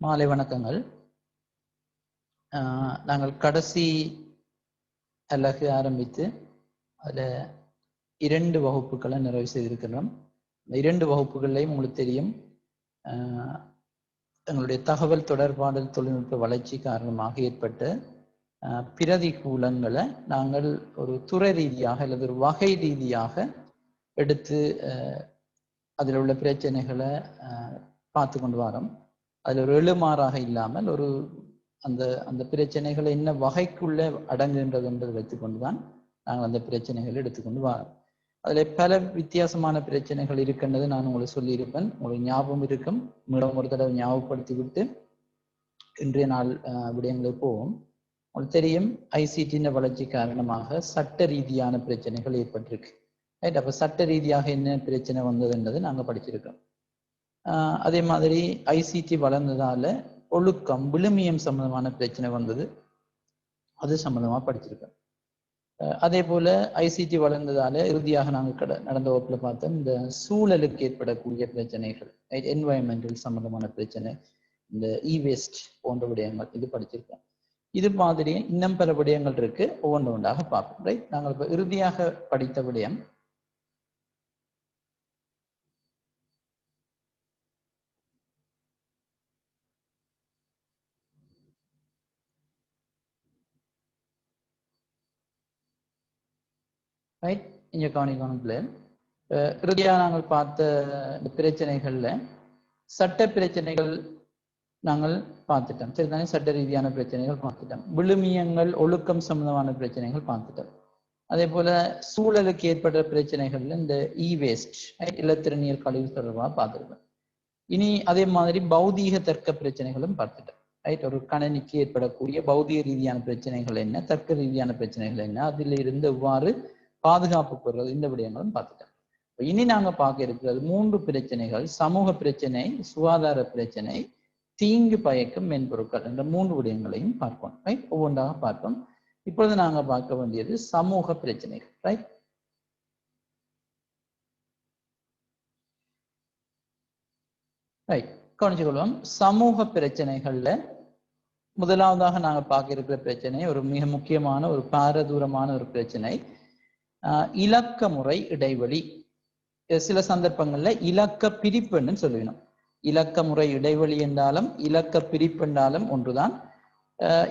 மாலை வணக்கங்கள். நாங்கள் கடைசி அலகு ஆரம்பித்து அதில் 2 வகுப்புகளை நிறைவு செய்திருக்கிறோம். இந்த 2 வகுப்புகளையும் உங்களுக்கு தெரியும், எங்களுடைய தகவல் தொடர்பாடல் தொழில்நுட்ப வளர்ச்சி காரணமாக ஏற்பட்ட பிரதிகூலங்களை நாங்கள் ஒரு துறை ரீதியாக அல்லது ஒரு வகை ரீதியாக எடுத்து அதில் உள்ள பிரச்சனைகளை பார்த்து கொண்டு வரோம். அதில் ஒரு எழுமாறாக இல்லாமல் ஒரு அந்த பிரச்சனைகளை என்ன வகைக்குள்ள அடங்குகின்றது என்பதை வைத்துக்கொண்டு தான் நாங்கள் அந்த பிரச்சனைகளை எடுத்துக்கொண்டு வரோம். அதில் பல வித்தியாசமான பிரச்சனைகள் இருக்கின்றது. நான் உங்களுக்கு சொல்லியிருப்பேன், உங்களுக்கு ஞாபகம் இருக்கும். மீண்டும் ஒரு தடவை ஞாபகப்படுத்தி விட்டு இன்றைய நாள் விடயங்களை போவோம். உங்களுக்கு தெரியும், ஐசிடியின் வளர்ச்சி காரணமாக சட்ட ரீதியான பிரச்சனைகள் ஏற்பட்டிருக்கு. ரைட்? அப்போ சட்ட ரீதியாக என்ன பிரச்சனை வந்தது என்பதை நாங்கள் படிச்சிருக்கோம். அதே மாதிரி ஐசிடி வளர்ந்ததால ஒழுக்கம் விழுமியம் சம்பந்தமான பிரச்சனை வந்தது, அது சம்பந்தமா படிச்சிருக்கோம். அதே போல ஐசிடி வளர்ந்ததால இறுதியாக நாங்கள் நடந்த வகுப்புல பார்த்தோம், இந்த சூழலுக்கு ஏற்படக்கூடிய பிரச்சனைகள், என்வாயன்மெண்டல் சம்பந்தமான பிரச்சனை, இந்த இவேஸ்ட் போன்ற விடயங்கள் இது படிச்சிருக்கோம். இது மாதிரி இன்னும் பல விடயங்கள் இருக்கு, ஒவ்வொன்று ஒன்றாக பார்ப்போம். ரைட்? நாங்கள் இப்போ இறுதியாக படித்த விடயம் ரைட். இங்க கவனிக்கணும்ல, இறுதியாக நாங்கள் பார்த்த பிரச்சனைகள்ல சட்ட பிரச்சனைகள் நாங்கள் பார்த்துட்டோம். சரிதானே? சட்ட ரீதியான பிரச்சனைகள் பார்த்துட்டோம். விழுமியங்கள் ஒழுக்கம் சம்பந்தமான பிரச்சனைகள் பார்த்துட்டோம். அதே போல சூழலுக்கு ஏற்பட்ட பிரச்சனைகள்ல இந்த வேஸ்ட், இலத்திரனியல் கழிவு தொடர்பாக பார்த்துருக்கோம். இனி அதே மாதிரி பௌதீக தர்க்க பிரச்சனைகளும் பார்த்துட்டோம். ரைட்? ஒரு கணனிக்கு ஏற்படக்கூடிய பௌதிக ரீதியான பிரச்சனைகள் என்ன, தர்க்க ரீதியான பிரச்சனைகள் என்ன, அதில் இருந்து எவ்வாறு பாதுகாப்பு பெறுறது, இந்த விடயங்களும் பார்த்துட்டோம். இனி நாங்க பார்க்க இருக்கிறது 3 பிரச்சனைகள்: சமூக பிரச்சனை, சுகாதார பிரச்சனை, தீங்கு பயக்கும் மென்பொருட்கள் என்ற 3 விடயங்களையும் பார்ப்போம். ரைட்? ஒவ்வொன்றாக பார்ப்போம். இப்பொழுது நாங்க பார்க்க வேண்டியது சமூக பிரச்சனைகள். ரைட்? ரைட், கவனிச்சுக்கொள்வோம். சமூக பிரச்சனைகள்ல முதலாவதாக நாங்க பார்க்க இருக்கிற பிரச்சனை ஒரு மிக முக்கியமான ஒரு பாரதூரமான ஒரு பிரச்சனை, இலக்க முறை இடைவெளி. சில சந்தர்ப்பங்கள்ல இலக்க பிரிப்புன்னு சொல்லுவேன். இலக்க முறை இடைவெளி என்றாலும் இலக்க பிரிப்பு என்றாலும் ஒன்றுதான்.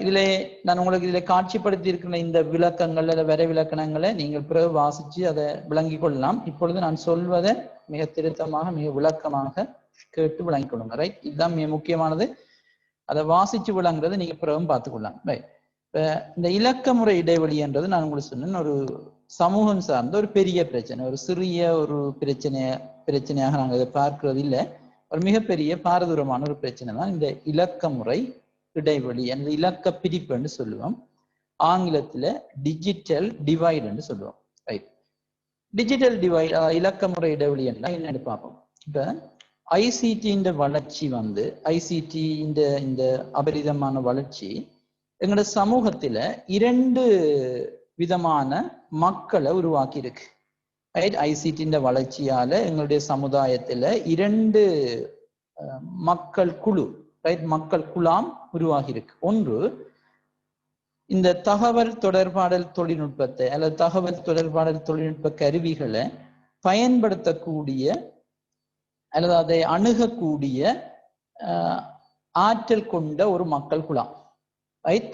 இதுல நான் உங்களுக்கு இதுல காட்சிப்படுத்தி இருக்கிற இந்த விளக்கங்கள் வரை விளக்கணங்களை நீங்கள் பிறகு வாசிச்சு அதை விளங்கி கொள்ளலாம். இப்பொழுது நான் சொல்வதை மிக திருத்தமாக மிக விளக்கமாக கேட்டு விளங்கிக் கொள்ளுங்க. ரைட்? இதுதான் மிக முக்கியமானது. அதை வாசிச்சு விளங்குறது நீங்க பிறகும் பார்த்துக்கொள்ளலாம். ரைட்? இந்த இலக்க முறை இடைவெளி என்றது நான் உங்களுக்கு சொன்னேன், ஒரு சமூகம் சார்ந்த ஒரு பெரிய பிரச்சனை, ஒரு சிறிய ஒரு பிரச்சனையாக நாங்கள் இதை பார்க்கிறது இல்லை. ஒரு மிகப்பெரிய பாரதூரமான ஒரு பிரச்சனை தான் இந்த இலக்க முறை இடைவெளி, அந்த இலக்க பிரிப்பு என்று சொல்லுவோம். ஆங்கிலத்துல டிஜிட்டல் டிவைட் என்று சொல்லுவோம். ரைட்? டிஜிட்டல் டிவைட், இலக்க முறை இடைவெளி என்றால் என்னன்னு பார்ப்போம். இப்ப ஐசிடியின் வளர்ச்சி ஐசிடி இந்த அபரிதமான வளர்ச்சி எங்களோட சமூகத்துல 2 விதமான மக்களை உருவாக்கி இருக்கு. ஐசிடியின் வளர்ச்சியால எங்களுடைய சமுதாயத்துல 2 மக்கள் குழு, மக்கள் குழாம் உருவாகி இருக்கு. ஒன்று, இந்த தகவல் தொடர்பாடல் தொழில்நுட்பத்தை அல்லது தகவல் தொடர்பாடல் தொழில்நுட்ப கருவிகளை பயன்படுத்தக்கூடிய அல்லது அதை அணுகக்கூடிய ஆற்றல் கொண்ட ஒரு மக்கள் குழாம்.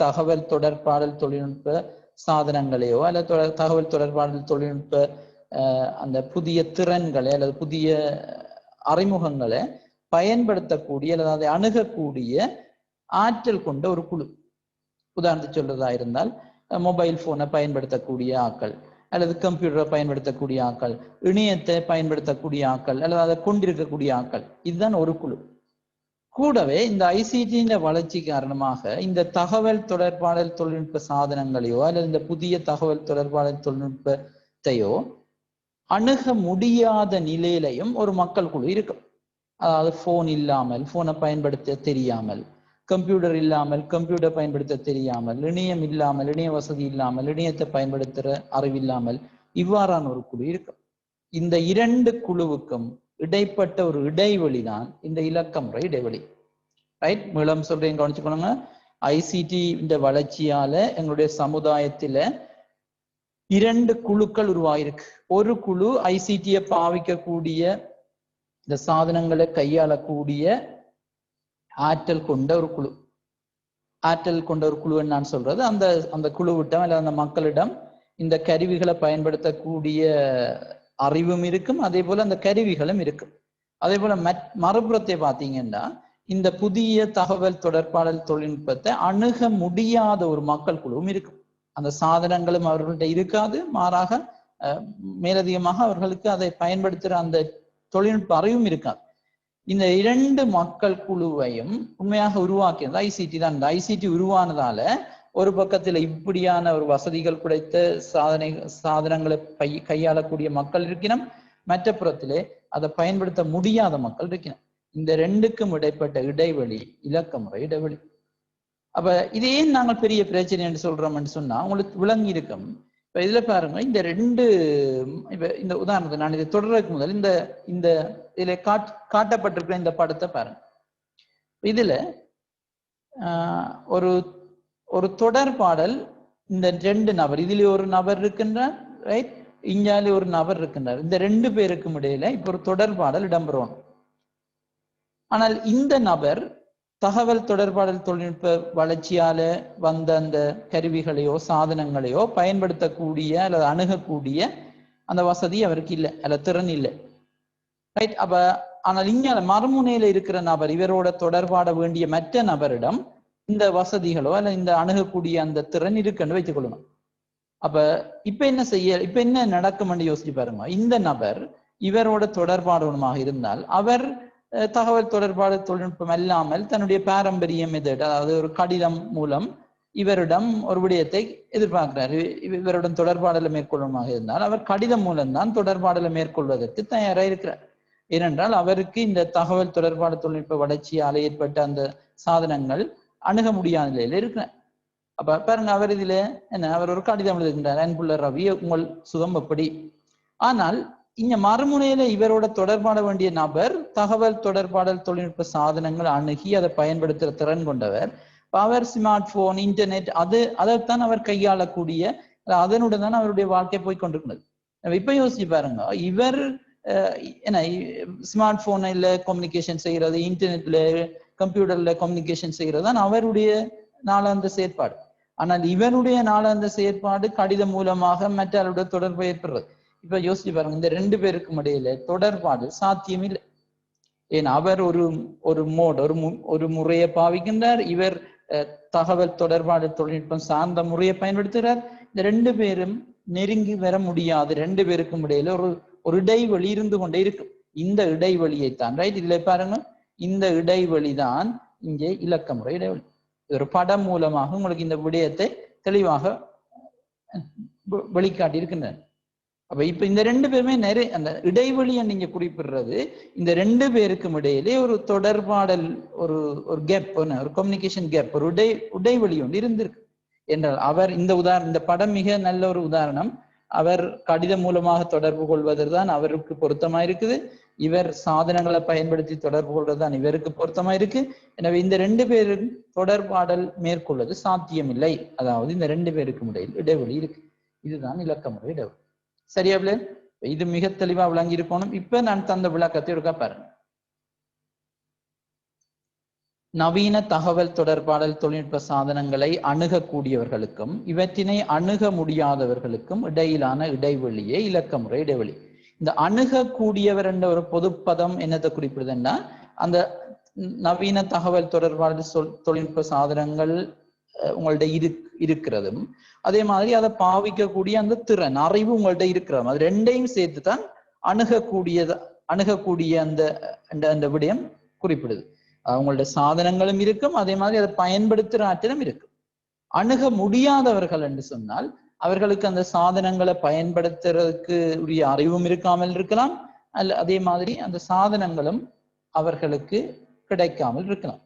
தகவல் தொடர்பாடல் தொழில்நுட்ப சாதனங்களையோ அல்லது தகவல் தொடர்பாடல் தொழில்நுட்ப அந்த புதிய திறன்களை அல்லது புதிய அறிமுகங்களை பயன்படுத்தக்கூடிய அல்லது அதை அணுகக்கூடிய ஆற்றல் கொண்ட ஒரு குழு. உதாரணத்துக்கு சொல்றதா இருந்தால், மொபைல் போனை பயன்படுத்தக்கூடிய ஆக்கள் அல்லது கம்ப்யூட்டரை பயன்படுத்தக்கூடிய ஆக்கள், இணையத்தை பயன்படுத்தக்கூடிய ஆக்கள் அல்லது அதை கொண்டிருக்கக்கூடிய ஆக்கள், இதுதான் ஒரு குழு. கூடவே இந்த ஐசிடியின் வளர்ச்சி காரணமாக இந்த தகவல் தொடர்பாடல் தொழில்நுட்ப சாதனங்களையோ அல்லது இந்த புதிய தகவல் தொடர்பாடல் தொழில்நுட்பத்தையோ அணுக முடியாத நிலையிலையும் ஒரு மக்கள் குழு இருக்கும். அதாவது போன் இல்லாமல் போனை பயன்படுத்த தெரியாமல், கம்ப்யூட்டர் இல்லாமல் கம்ப்யூட்டர் பயன்படுத்த தெரியாமல், இணையம் இல்லாமல் இணைய வசதி இல்லாமல் இணையத்தை பயன்படுத்துற அறிவில்லாமல் இவ்வாறான ஒரு குழு இருக்கும். இந்த 2 குழுவுக்கும் இடைப்பட்ட ஒரு இடைவெளி தான் இந்த இலக்க முறை இடைவெளி. ரைட். மீளம் சொல்றேன், கவனிச்சுக்கணுங்க. ஐசிடி இந்த வளர்ச்சியால எங்களுடைய சமுதாயத்துல 2 குழுக்கள் உருவாயிருக்கு. ஒரு குழு ஐசிடியை பாவிக்கக்கூடிய இந்த சாதனங்களை கையாளக்கூடிய ஆற்றல் கொண்ட ஒரு குழு. ஆற்றல் கொண்ட ஒரு குழுன்னு நான் சொல்றது, அந்த அந்த குழுவிட்டம் அல்ல அந்த மக்களிடம் இந்த கருவிகளை பயன்படுத்தக்கூடிய அறிவும் இருக்கும், அதே போல அந்த கருவிகளும் இருக்கும். அதே போல மறுபுறத்தை பார்த்தீங்கன்னா, இந்த புதிய தகவல் தொடர்பாடல் தொழில்நுட்பத்தை அணுக முடியாத ஒரு மக்கள் குழுவும் இருக்கும். அந்த சாதனங்களும் அவர்கள்ட்ட இருக்காது, மாறாக மேலதிகமாக அவர்களுக்கு அதை பயன்படுத்துகிற அந்த தொழில்நுட்ப அறிவும் இருக்காது. இந்த 2 மக்கள் குழுவையும் உண்மையாக உருவாக்கியது ஐசிடி தான். இந்த ஐசிடி உருவானதால ஒரு பக்கத்துல இப்படியான ஒரு வசதிகள் கிடைத்த சாதனங்களை கையாளக்கூடிய மக்கள் இருக்கணும், மற்ற புறத்திலே அதை பயன்படுத்த முடியாத மக்கள் இருக்கணும். இந்த 2க்கும் இடைப்பட்ட இடைவெளி இலக்க முறை இடைவெளி. அப்ப இது ஏன் நாங்கள் பெரிய பிரச்சனை என்று சொல்றோம்னு சொன்னா உங்களுக்கு விளங்கி இருக்கும். இப்ப இதுல பாருங்க, இந்த 2 இப்ப இந்த உதாரணத்தை நான் இதை தொடர்றதுக்கு முதல் இந்த இதுல காட்டப்பட்டிருக்கிற இந்த படத்தை பாருங்க. இதுல ஒரு தொடர்பாடல், இந்த 2 நபர், இதுல ஒரு நபர் இருக்கின்றார், ரைட், இங்காலே ஒரு நபர் இருக்கின்றார். இந்த 2 பேருக்கும் இடையில இப்ப ஒரு தொடர்பாடல் இடம்பெறும். ஆனால் இந்த நபர் தகவல் தொடர்பாடல் தொழில்நுட்ப வளர்ச்சியால வந்த அந்த கருவிகளையோ சாதனங்களையோ பயன்படுத்தக்கூடிய அல்லது அணுகக்கூடிய அந்த வசதி அவருக்கு இல்லை, அல்ல திறன் இல்லை, ரைட். அப்ப ஆனால் இங்க மறுமுனையில இருக்கிற நபர், இவரோட தொடர்பாட வேண்டிய மற்ற நபரிடம் இந்த வசதிகளோ அல்ல இந்த அணுகக்கூடிய அந்த திறன் இருக்குன்னு வைத்துக் கொள்ளணும். அப்ப இப்ப என்ன நடக்கும்னு யோசிச்சு பாருங்க. இந்த நபர் இவரோட தொடர்பாடுமாக இருந்தால் அவர் தகவல் தொடர்பாடு தொழில்நுட்பம் அல்லாமல் தன்னுடைய பாரம்பரிய மெத்தட், அதாவது ஒரு கடிதம் மூலம் இவரிடம் ஒரு விடயத்தை எதிர்பார்க்கிறார். இவருடன் தொடர்பாடலை மேற்கொள்ளுமாக இருந்தால் அவர் கடிதம் மூலம்தான் தொடர்பாடலை மேற்கொள்வதற்கு தயாராக இருக்கிறார். ஏனென்றால் அவருக்கு இந்த தகவல் தொடர்பாடு தொழில்நுட்ப வளர்ச்சியால் ஏற்பட்ட அந்த சாதனங்கள் அணுக முடியாத நிலையில இருக்கிறார். அப்ப பாருங்க, அவர் இதுல என்ன, அவர் ஒரு கடிதம் எழுதுகின்றார், அன்புள்ள ரவி, உங்கள் சுகம் எப்படி. ஆனால் இங்க மறுமுனையில இவரோட தொடர்பாட வேண்டிய நபர் தகவல் தொடர்பாடல் தொழில்நுட்ப சாதனங்கள் அணுகி அதை பயன்படுத்துகிற திறன் கொண்டவர். அவர் ஸ்மார்ட் போன், இன்டர்நெட் அதைத்தான் அவர் கையாளக்கூடிய, அதனுடன் தான் அவருடைய வாழ்க்கை போய் கொண்டிருக்கிறது. இப்ப யோசிச்சு பாருங்க, இவர் என்ன ஸ்மார்ட் போன்ல கம்யூனிகேஷன் செய்யறது, இன்டர்நெட்ல கம்ப்யூட்டர்ல கம்யூனிகேஷன் செய்யறது தான் அவருடைய நாளாந்த செயற்பாடு. ஆனால் இவருடைய நாளாந்த செயற்பாடு கடிதம் மூலமாக மற்றவருடைய தொடர்பு ஏற்படுறது. இப்ப யோசிச்சு பாருங்க, இந்த 2 பேருக்கும் இடையில தொடர்பாடு சாத்தியம் இல்லை. ஏன், அவர் ஒரு முறையை பாவிக்கின்றார், இவர் தகவல் தொடர்பாடு தொழில்நுட்பம் சார்ந்த முறையை பயன்படுத்துகிறார். இந்த 2 பேரும் நெருங்கி வர முடியாது. 2 பேருக்கும் இடையில ஒரு இடைவெளி இருந்து கொண்டே இருக்கும். இந்த இடைவெளியைத்தான், ரைட், இதுல பாருங்க, இந்த இடைவெளி தான் இங்கே இலக்க முறை இடைவெளி. ஒரு படம் மூலமாக உங்களுக்கு இந்த விடயத்தை தெளிவாக வெளிக்காட்டி இருக்கின்றன. அப்ப இப்ப இந்த 2 பேருமே நிறைய அந்த இடைவெளியை நீங்க குறிப்பிடுறது, இந்த 2 பேருக்கும் இடையிலே ஒரு தொடர்பாடல், ஒரு கேப், ஒரு கம்யூனிகேஷன் கேப், ஒரு இடைவெளி ஒன்று இருந்திருக்கு என்றால் அவர் இந்த படம் மிக நல்ல ஒரு உதாரணம். அவர் கடிதம் மூலமாக தொடர்பு கொள்வதுதான் அவருக்கு பொருத்தமா இருக்குது. இவர் சாதனங்களை பயன்படுத்தி தொடர்பு கொள்வதுதான் இவருக்கு பொருத்தமா இருக்கு. எனவே இந்த 2 பேரும் தொடர்பாடல் மேற்கொள்வது சாத்தியமில்லை. அதாவது இந்த 2 பேருக்கும் இடையில் இடைவெளி இருக்கு. இதுதான் இலக்கமுறை இடைவெளி. சரியா பிள்ளை? இது மிக தெளிவா விளங்கி இருக்கணும். இப்ப நான் தந்த விளக்கத்தை இருக்கா பாருங்க. நவீன தகவல் தொடர்பாடல் தொழில்நுட்ப சாதனங்களை அணுகக்கூடியவர்களுக்கும் இவற்றினை அணுக முடியாதவர்களுக்கும் இடையிலான இடைவெளியே இலக்கமுறை இடைவெளி. இந்த அணுகக்கூடியவர் என்ற ஒரு பொதுப்பதம் என்னத்தை குறிப்பிடுதுன்னா, அந்த நவீன தகவல் தொடர்பாடல் தொழில்நுட்ப சாதனங்கள் உங்கள்ட்ட இருக்கிறதும், அதே மாதிரி அதை பாவிக்கக்கூடிய அந்த திறன், அறிவு உங்கள்ட்ட இருக்கிறதும், அது 2ஐயும் சேர்த்து தான் அணுகக்கூடிய அந்த விடயம் குறிப்பிடுது. அவங்களுடைய சாதனங்களும் இருக்கும், அதே மாதிரி அதை பயன்படுத்துகிற ஆற்றலும் இருக்கும். அணுக முடியாதவர்கள் என்று சொன்னால் அவர்களுக்கு அந்த சாதனங்களை பயன்படுத்துறதுக்கு உரிய அறிவும் இருக்காமல் இருக்கலாம், அதே மாதிரி அந்த சாதனங்களும் அவர்களுக்கு கிடைக்காமல் இருக்கலாம்.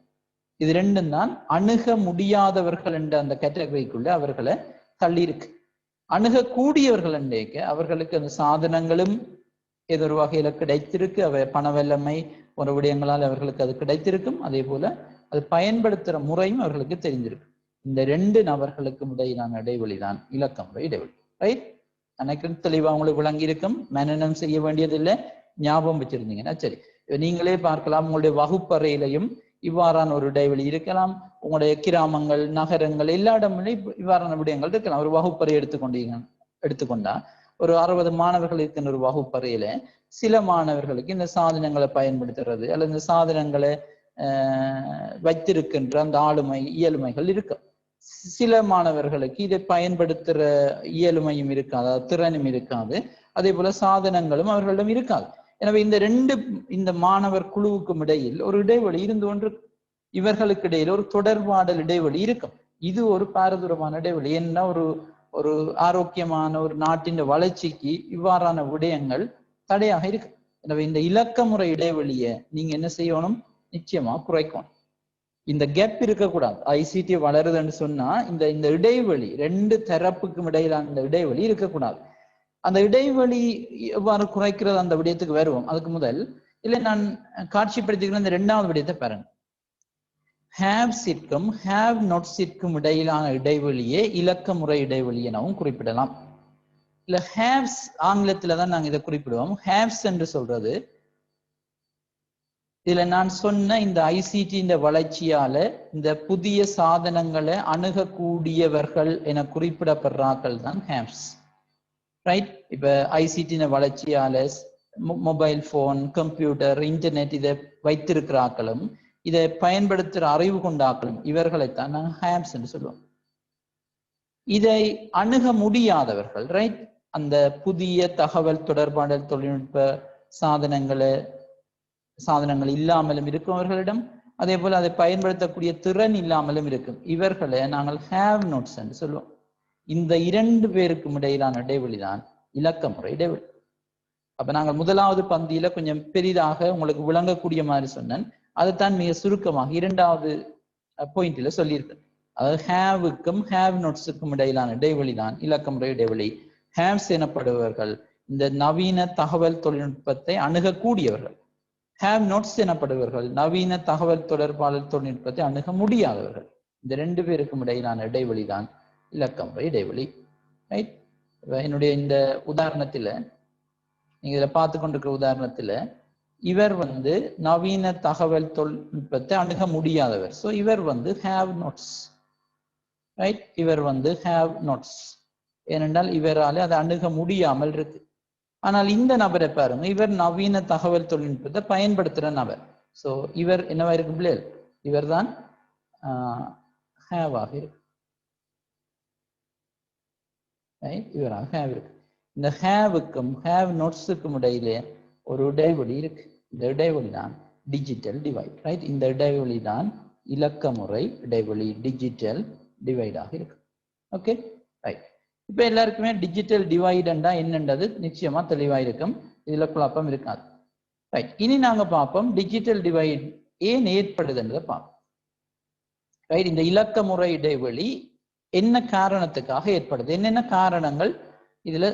இது 2ம் தான் அணுக முடியாதவர்கள் என்ற அந்த கேட்டகரிக்குள்ள அவர்களை தள்ளி இருக்கு. அணுகக்கூடியவர்கள் என்றேக்க அவர்களுக்கு அந்த சாதனங்களும் ஏதோ ஒரு வகையில கிடைத்திருக்கு, அவை பண வல்லமை போன்ற விடயங்களால் அவர்களுக்கு அது கிடைத்திருக்கும். அதே போல அது பயன்படுத்துற முறையும் அவர்களுக்கு தெரிஞ்சிருக்கு. இந்த 2 நபர்களுக்கும் இடையிலான இடைவெளி தான் இலக்க முறை இடைவெளி. ரைட்? எனக்கு தெளிவா உங்களுக்கு விளங்கி இருக்கும். மனனம் செய்ய வேண்டியதில்லை, ஞாபகம் வச்சிருந்தீங்கன்னா சரி. நீங்களே பார்க்கலாம், உங்களுடைய வகுப்பறையிலையும் இவ்வாறான ஒரு இடைவெளி இருக்கலாம். உங்களுடைய கிராமங்கள், நகரங்கள் எல்லா இடங்களிலும் இவ்வாறான விடயங்கள் இருக்கலாம். ஒரு வகுப்பறை எடுத்துக்கொண்டா ஒரு 60 மாணவர்கள் இருக்கின்ற ஒரு வகுப்பறையில சில மாணவர்களுக்கு இந்த சாதனங்களை பயன்படுத்துறது அல்லது இந்த சாதனங்களை வைத்திருக்கின்ற அந்த ஆளுமை இயலுமைகள் இருக்கு. சில மாணவர்களுக்கு இதை பயன்படுத்துற இயலுமையும் இருக்காது, திறனும் இருக்காது. அதே போல சாதனங்களும் அவர்களிடம் இருக்காது. எனவே இந்த மாணவர் குழுவுக்கும் இடையில் ஒரு இடைவெளி இருந்து கொண்டு இவர்களுக்கு இடையில் ஒரு தொடர்பாடல் இடைவெளி இருக்கும். இது ஒரு பாரதூரமான இடைவெளி. என்ன ஒரு ஆரோக்கியமான ஒரு நாட்டின் வளர்ச்சிக்கு இவ்வாறான விடயங்கள் தடையாக இருக்கு. எனவே இந்த இலக்க முறை இடைவெளியை நீங்க என்ன செய்யணும்? நிச்சயமா குறைக்கணும். இந்த கேப் இருக்கக்கூடாது. ஐசிடி வளருதுன்னு சொன்னா இந்த இடைவெளி 2 தரப்புக்கும் இடையிலான இந்த இடைவெளி இருக்கக்கூடாது. அந்த இடைவெளி எவ்வாறு குறைக்கிறது அந்த விடயத்துக்கு வருவோம். அதுக்கு முதல் நான் காட்சிப்படுத்திக்கிற இந்த 2வது விடயத்தை பாருங்க. ஹேவ் சிற்கும் ஹேவ் நாட் சிற்கும் இடையிலான இடைவெளியே இலக்க முறை இடைவெளி எனவும் குறிப்பிடலாம். இல்ல ஹேவ்ஸ் ஆங்கிலத்துல தான் நாங்க இதை குறிப்பிடுவோம். ஹேவ்ஸ் என்று சொல்றது இதுல நான் சொன்ன இந்த ஐசிடி இந்த வளர்ச்சியால இந்த புதிய சாதனங்களை அணுகக்கூடியவர்கள் என குறிப்பிடப்படுறார்கள் தான் ஹேவ்ஸ். ரைட்? இப்ப ஐசிடி வளர்ச்சியால மொபைல் போன், கம்ப்யூட்டர், இன்டர்நெட் இதை வைத்திருக்கிறார்களும் இதை பயன்படுத்துகிற அறிவு கொண்டாக்களும் இவர்களைத்தான் நாங்கள் ஹேவ்ஸ் என்று சொல்லுவோம். இதை அணுக முடியாதவர்கள், ரைட்? அந்த புதிய தகவல் தொடர்பாடல் தொழில்நுட்ப சாதனங்கள் இல்லாமலும் இருக்கிறவர்களிடம், அதே போல அதை பயன்படுத்தக்கூடிய திறன் இல்லாமலும் இருக்கும். இவர்களை நாங்கள் ஹேவ் நோட்ஸ் என்று சொல்லுவோம். இந்த 2 பேருக்கும் இடையிலான இடைவெளி தான் இலக்க முறை இடைவெளி. அப்ப நாங்கள் முதலாவது பந்தியில கொஞ்சம் பெரிதாக உங்களுக்கு விளங்கக்கூடிய மாதிரி சொன்னேன். அதைத்தான் மிக சுருக்கமாக 2வது பாயிண்ட்ல சொல்லியிருக்கேன். அதாவது ஹேவுக்கும் ஹேவ் நோட்ஸுக்கும் இடையிலான இடைவெளி தான் இலக்க முறை இடைவெளி. ஹேவ்ஸ் எனப்படுபவர்கள் இந்த நவீன தகவல் தொழில்நுட்பத்தை அணுகக்கூடியவர்கள். ஹேவ் நோட்ஸ் எனப்படுபவர்கள் நவீன தகவல் தொடர்பாடல் தொழில்நுட்பத்தை அணுக முடியாதவர்கள். இந்த 2 பேருக்கும் இடையிலான இடைவெளி தான் இலக்க முறை இடைவெளி. ரைட்? என்னுடைய இந்த உதாரணத்துல நீங்க இதில் பார்த்து கொண்டிருக்கிற உதாரணத்துல இவர் நவீன தகவல் தொழில்நுட்பத்தை அணுக முடியாதவர். ஸோ இவர் ஹேவ் நோட்ஸ். ரைட்? இவர் ஹேவ் நோட்ஸ் ஏனென்றால் இவரால் அதை அணுக முடியாமல் இருக்கு. ஆனால் இந்த நபரை பாருங்க, இவர் நவீன தகவல் தொழில்நுட்பத்தை பயன்படுத்துகிற நபர். ஸோ இவர் என்னவா இருக்கு பிள்ளைகள்? இவர் தான் ஹேவாக இருக்கு. இவராக ஹேவ் இருக்கு. இந்த ஹேவுக்கும் ஹேவ் நோட்ஸுக்கும் இடையிலே ஒரு இடைவெளி இருக்கு. இந்த இடைவெளி தான் டிஜிட்டல் டிவைட். ரைட்? இந்த இடைவெளி தான் இலக்க முறை இடைவெளி, டிஜிட்டல் டிவைடாக இருக்கு. Okay, right. இப்ப எல்லாருக்குமே டிஜிட்டல் டிவைடண்டா என்னன்றது நிச்சயமா தெளிவா இருக்கும். இதுல குழப்பம் இருக்காது. ரைட், இனி நாங்க பார்ப்போம் டிஜிட்டல் டிவைட் ஏன் ஏற்படுதுன்றதை பார்ப்போம். ரைட், இந்த இலக்க முறை இடைவெளி என்ன காரணத்துக்காக ஏற்படுது, என்னென்ன காரணங்கள் இதுல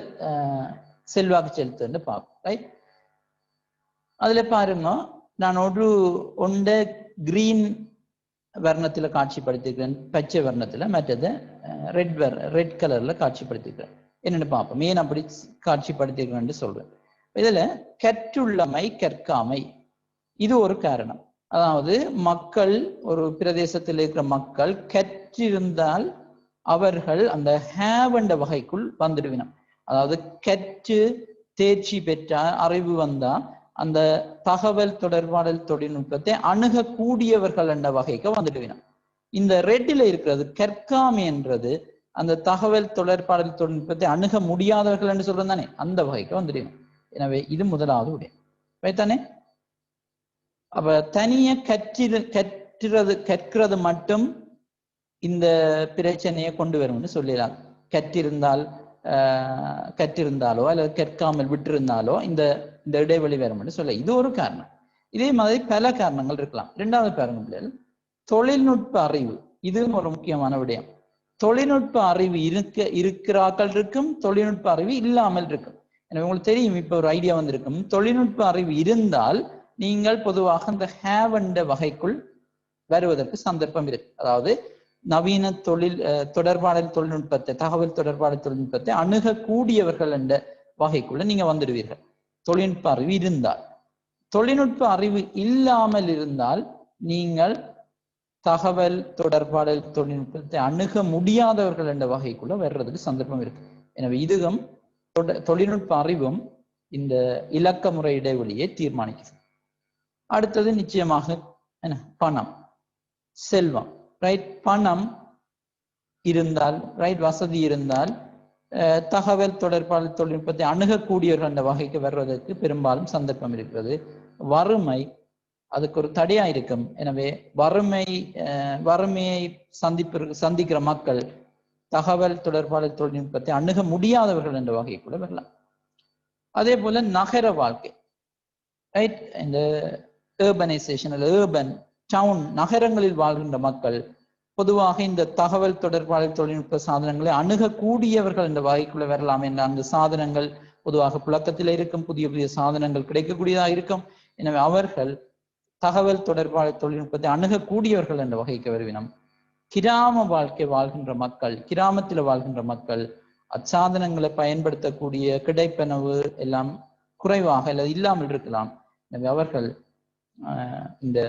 செல்வாக்கு செலுத்துன்னு பார்ப்போம். ரைட், அதுல பாருங்க, நான் ஒன்றை கிரீன் வர்ணத்துல காட்சிப்படுத்திருக்கிறேன், பச்சை வர்ணத்துல, மற்றது ரெட் கலர்ல காட்சிப்படுத்திருக்கிறேன். என்னன்னு பார்ப்போம் ஏன் அப்படி காட்சிப்படுத்திருக்கிறேன்னு சொல்றேன். இதுல கற்றுள்ளமை கற்காமை இது ஒரு காரணம். அதாவது மக்கள், ஒரு பிரதேசத்தில் இருக்கிற மக்கள் கற்றிருந்தால் அவர்கள் அந்த ஹேவ் என்ற வகைக்குள் வந்துடுவினோம். அதாவது கற்று தேர்ச்சி பெற்ற அறிவு வந்தா அந்த தகவல் தொடர்பாடல் தொழில்நுட்பத்தை அணுகக்கூடியவர்கள் என்ற வகைக்கு வந்துடுவினோம். இந்த ரெட்டில இருக்கிறது கற்காமை என்றது அந்த தகவல் தொடர்பாடல் தொழில்நுட்பத்தை அணுக முடியாதவர்கள் என்று சொல்றோம் தானே, அந்த வகைக்கு வந்துடுவினோம். எனவே இது முதலாவது விடயம். ரைட்டானே? அப்ப தனிய கற்கிறது மட்டும் இந்த பிரச்சனையை கொண்டு வரும்னு சொல்லிடலாம். கற்றிருந்தாலோ அல்லது கற்காமல் விட்டிருந்தாலோ இந்த இடைவெளி வரும்னு சொல்ல, இது ஒரு காரணம். இதே மாதிரி பல காரணங்கள் இருக்கலாம். இரண்டாவது பாருங்கள், தொழில்நுட்ப அறிவு. இதுவும் ஒரு முக்கியமான விடயம். தொழில்நுட்ப அறிவு இருக்கிறார்கள் இருக்கும், தொழில்நுட்ப அறிவு இல்லாமல் இருக்கும். எனவே உங்களுக்கு தெரியும், இப்ப ஒரு ஐடியா வந்திருக்கும், தொழில்நுட்ப அறிவு இருந்தால் நீங்கள் பொதுவாக இந்த ஹேவ் என்ற வகைக்குள் வருவதற்கு சந்தர்ப்பம் இருக்கு. அதாவது நவீன தொடர்பாடல் தொழில்நுட்பத்தை, தகவல் தொடர்பாடல் தொழில்நுட்பத்தை அணுகக்கூடியவர்கள் என்ற வகைக்குள்ள நீங்க வந்துடுவீர்கள். தொழில்நுட்ப அறிவு இருந்தால். தொழில்நுட்ப அறிவு இல்லாமல் இருந்தால் நீங்கள் தகவல் தொடர்பாடல் தொழில்நுட்பத்தை அணுக முடியாதவர்கள் என்ற வகைக்குள்ள வர்றதுக்கு சந்தர்ப்பம் இருக்கு. எனவே இதுவும் தொழில்நுட்ப அறிவும் இந்த இலக்க முறை இடைவெளியை தீர்மானிக்குது. அடுத்தது நிச்சயமாக என்ன, பணம், செல்வம். ரைட், பணம் இருந்தால், ரைட், வசதி இருந்தால் தகவல் தொடர்பாடல் தொழில்நுட்பத்தை அணுகக்கூடியவர்கள் என்ற வகைக்கு வர்றதற்கு பெரும்பாலும் சந்தர்ப்பம் இருக்கிறது. வறுமை அதுக்கு ஒரு தடையா இருக்கும். எனவே வறுமையை சந்திக்கிற மக்கள் தகவல் தொடர்பாடல் தொழில்நுட்பத்தை அணுக முடியாதவர்கள் என்ற வகைக்குள்ள வரலாம். அதே போல நகர வாழ்க்கை, ரைட், இந்த ஏர்பனைசேஷன், ஏர்பன் டவுன், நகரங்களில் வாழ்கின்ற மக்கள் பொதுவாக இந்த தகவல் தொடர்பாடல் தொழில்நுட்ப சாதனங்களை அணுகக்கூடியவர்கள் என்ற வகைக்குள்ள வரலாம். என்ற அந்த சாதனங்கள் பொதுவாக புழக்கத்தில் இருக்கும், புதிய புதிய சாதனங்கள் கிடைக்கக்கூடியதாக இருக்கும். எனவே அவர்கள் தகவல் தொடர்பாடல் தொழில்நுட்பத்தை அணுகக்கூடியவர்கள் என்ற வகைக்கு வருவினம். கிராம வாழ்க்கை வாழ்கின்ற மக்கள், கிராமத்தில் வாழ்கின்ற மக்கள் அச்சாதனங்களை பயன்படுத்தக்கூடிய கிடைப்பனவு எல்லாம் குறைவாக அல்லது இல்லாமல் இருக்கலாம். எனவே அவர்கள் இந்த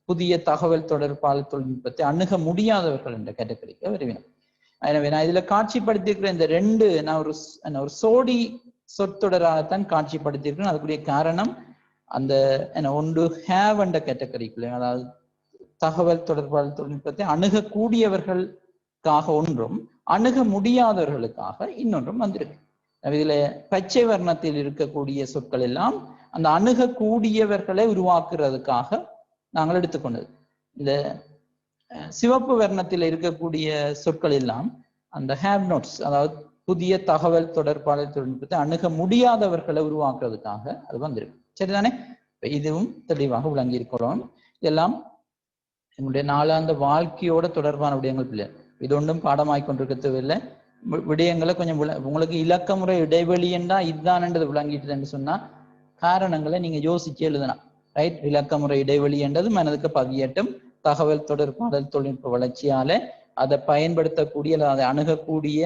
புதிய தகவல் தொடர்பாடல் தொழில்நுட்பத்தை அணுக முடியாதவர்கள் என்ற கேட்டகரிக்கு வருவினம். எனவே நான் இதுல காட்சிப்படுத்தியிருக்கிற இந்த ரெண்டு, நான் ஒரு சோடி சொற்றொடராகத்தான் காட்சிப்படுத்தியிருக்கிறேன். அதுக்குரிய காரணம் அந்த ஒன்று ஹேவ் என்ற கேட்டகரிக்குள்ள, அதாவது தகவல் தொடர்பாடல் தொழில்நுட்பத்தை அணுகக்கூடியவர்களுக்காக ஒன்றும் அணுக முடியாதவர்களுக்காக இன்னொன்றும் வந்திருக்கு. இதுல பச்சை வர்ணத்தில் இருக்கக்கூடிய சொற்கள் எல்லாம் அந்த அணுகக்கூடியவர்களை உருவாக்குறதுக்காக நாங்கள் எடுத்துக்கொண்டது. இந்த சிவப்பு வர்ணத்தில் இருக்கக்கூடிய சொற்கள் எல்லாம் அந்த ஹேவ் நோட்ஸ், அதாவது புதிய தகவல் தொடர்பாடல் தொழில்நுட்பத்தை அணுக முடியாதவர்களை உருவாக்குறதுக்காக அது வந்திருக்கு. சரிதானே? இதுவும் தெளிவாக விளங்கி இருக்கிறோம். இதெல்லாம் என்னுடைய நாளாந்த வாழ்க்கையோட தொடர்பான விடயங்கள் பிள்ளை. இது ஒன்றும் பாடமாய் கொண்டிருக்க தேவையில்லை. விடயங்களை கொஞ்சம் உங்களுக்கு இலக்க முறை இடைவெளி என்றா இதுதான்ன்றது விளங்கிட்டுன்னு சொன்னா காரணங்களை நீங்க யோசிச்சு எழுதலாம். ரைட், இலக்க முறை இடைவெளி என்றது மனதுக்கு பதியட்டும். தகவல் தொடர்பாடல் தொழில்நுட்ப வளர்ச்சியால அதை பயன்படுத்தக்கூடிய, அதை அணுகக்கூடிய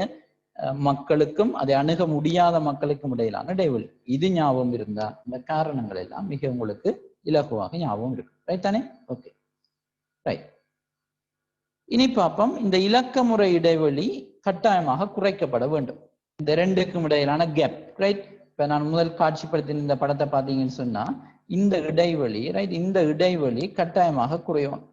மக்களுக்கும் அதை அணுக முடியாத மக்களுக்கும் இடையிலான இடைவெளி. இது ஞாபகம் இருந்தா இந்த காரணங்கள் எல்லாம் மிக உங்களுக்கு இலகுவாக ஞாபகம் இருக்கு. ரைட் தானே? Okay, right. இனி பார்ப்போம், இந்த இலக்க முறை இடைவெளி கட்டாயமாக குறைக்கப்பட வேண்டும். இந்த ரெண்டுக்கும் இடையிலான கேப். ரைட், இப்ப நான் முதல் காட்சிப்படுத்தின இந்த படத்தை பார்த்தீங்கன்னு சொன்னா இந்த இடைவெளி, ரைட், இந்த இடைவெளி கட்டாயமாக குறையணும்.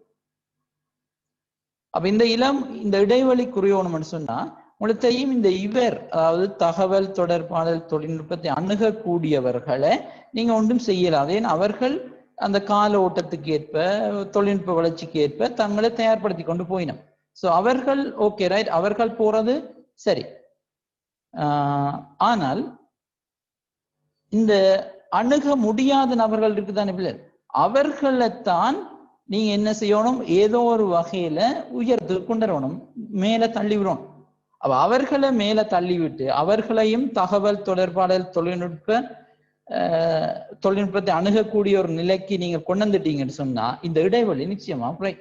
அப்ப இந்த இடைவெளி குறையணும்னு சொன்னா உங்களுக்கு தெரியும், இந்த இவர், அதாவது தகவல் தொடர்பாடல் தொழில்நுட்பத்தை அணுகக்கூடியவர்களை நீங்க ஒன்றும் செய்யலாம். ஏன் அவர்கள் அந்த கால ஓட்டத்துக்கு ஏற்ப, தொழில்நுட்ப வளர்ச்சிக்கு ஏற்ப தங்களை தயார்படுத்தி கொண்டு போயினோம். சோ அவர்கள் ஓகே, ரைட், அவர்கள் போறது சரி. ஆனால் இந்த அணுக முடியாத நபர்கள் இருக்குதானே பிள்ளை, அவர்களைத்தான் நீங்க என்ன செய்யணும், ஏதோ ஒரு வகையில உயர்த்து கொண்டு வரணும், மேல தள்ளி விடணும். அப்ப அவர்களை மேல தள்ளிவிட்டு அவர்களையும் தகவல் தொடர்பாடல் தொழில்நுட்பத்தை அணுகக்கூடிய ஒரு நிலைக்கு நீங்க கொண்டு வந்துட்டீங்கன்னு சொன்னா இந்த இடைவெளி நிச்சயமா குறை.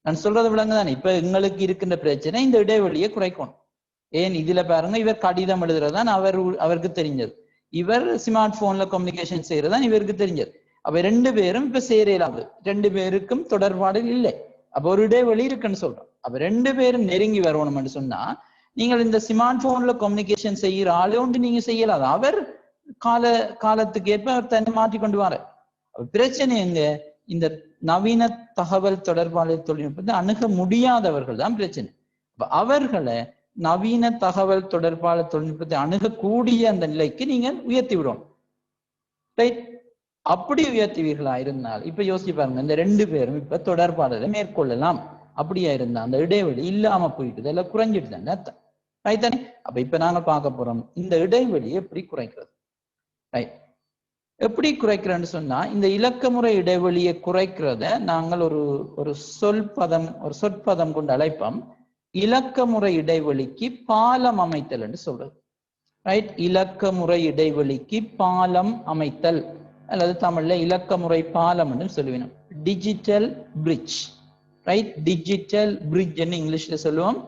நான் சொல்றது விளங்குதானே? இப்ப எங்களுக்கு இருக்கின்ற பிரச்சனை இந்த இடைவெளியை குறைக்கணும். ஏன், இதுல பாருங்க, இவர் கடிதம் எழுதுறதுதான் அவருக்கு தெரிஞ்சது, இவர் ஸ்மார்ட் போன்ல கம்யூனிகேஷன் செய்யறதுதான் இவருக்கு தெரிஞ்சது. அப்ப ரெண்டு பேரும் இப்ப சேரலாது, ரெண்டு பேருக்கும் தொடர்பாடல் இல்லை. அப்ப ஒரு இடைவெளி இருக்குன்னு சொல்றோம். அப்ப ரெண்டு பேரும் நெருங்கி வரணும்னு சொன்னா நீங்கள் இந்த ஸ்மார்ட் போன்ல கம்யூனிகேஷன் செய்யற ஆளே ஒன்று நீங்க செய்யலாது. அவர் காலத்துக்கு ஏற்ப அவர் தன்னை மாற்றி கொண்டு வர. பிரச்சனை எங்க, இந்த நவீன தகவல் தொடர்பாடல் தொழில்நுட்பத்தை அணுக முடியாதவர்கள் தான் பிரச்சனை. அவர்களை நவீன தகவல் தொடர்பாடல் தொழில்நுட்பத்தை அணுகக்கூடிய அந்த நிலைக்கு நீங்க உயர்த்தி விடணும். ரைட், அப்படி உயர்த்துவீர்களா இருந்தால் இப்ப யோசிச்சு பாருங்க, இந்த ரெண்டு பேரும் இப்ப தொடர்பாடலை மேற்கொள்ளலாம். அப்படியா இருந்தா அந்த இடைவெளி இல்லாம போயிட்டு எல்லாம் குறைஞ்சிட்டு தானே அர்த்தம். ரைட் தானே? அப்ப இப்ப நாங்க பார்க்க போறோம் இந்த இடைவெளியை எப்படி குறைக்கிறது. ரைட், எப்படி குறைக்கிறேன்னு சொன்னா இந்த இலக்க முறை இடைவெளியை குறைக்கிறத நாங்கள் ஒரு சொற்பதம் கொண்டு அழைப்போம். இலக்க முறை இடைவெளிக்கு பாலம் அமைத்தல் என்று சொல்றது. ரைட், இலக்க முறை இடைவெளிக்கு பாலம் அமைத்தல் அல்லது தமிழ்ல இலக்க முறை பாலம் என்று சொல்லுவினோம். Digital bridge. Right. Digital bridge இங்கிலீஷ்ல சொல்லுவோம்.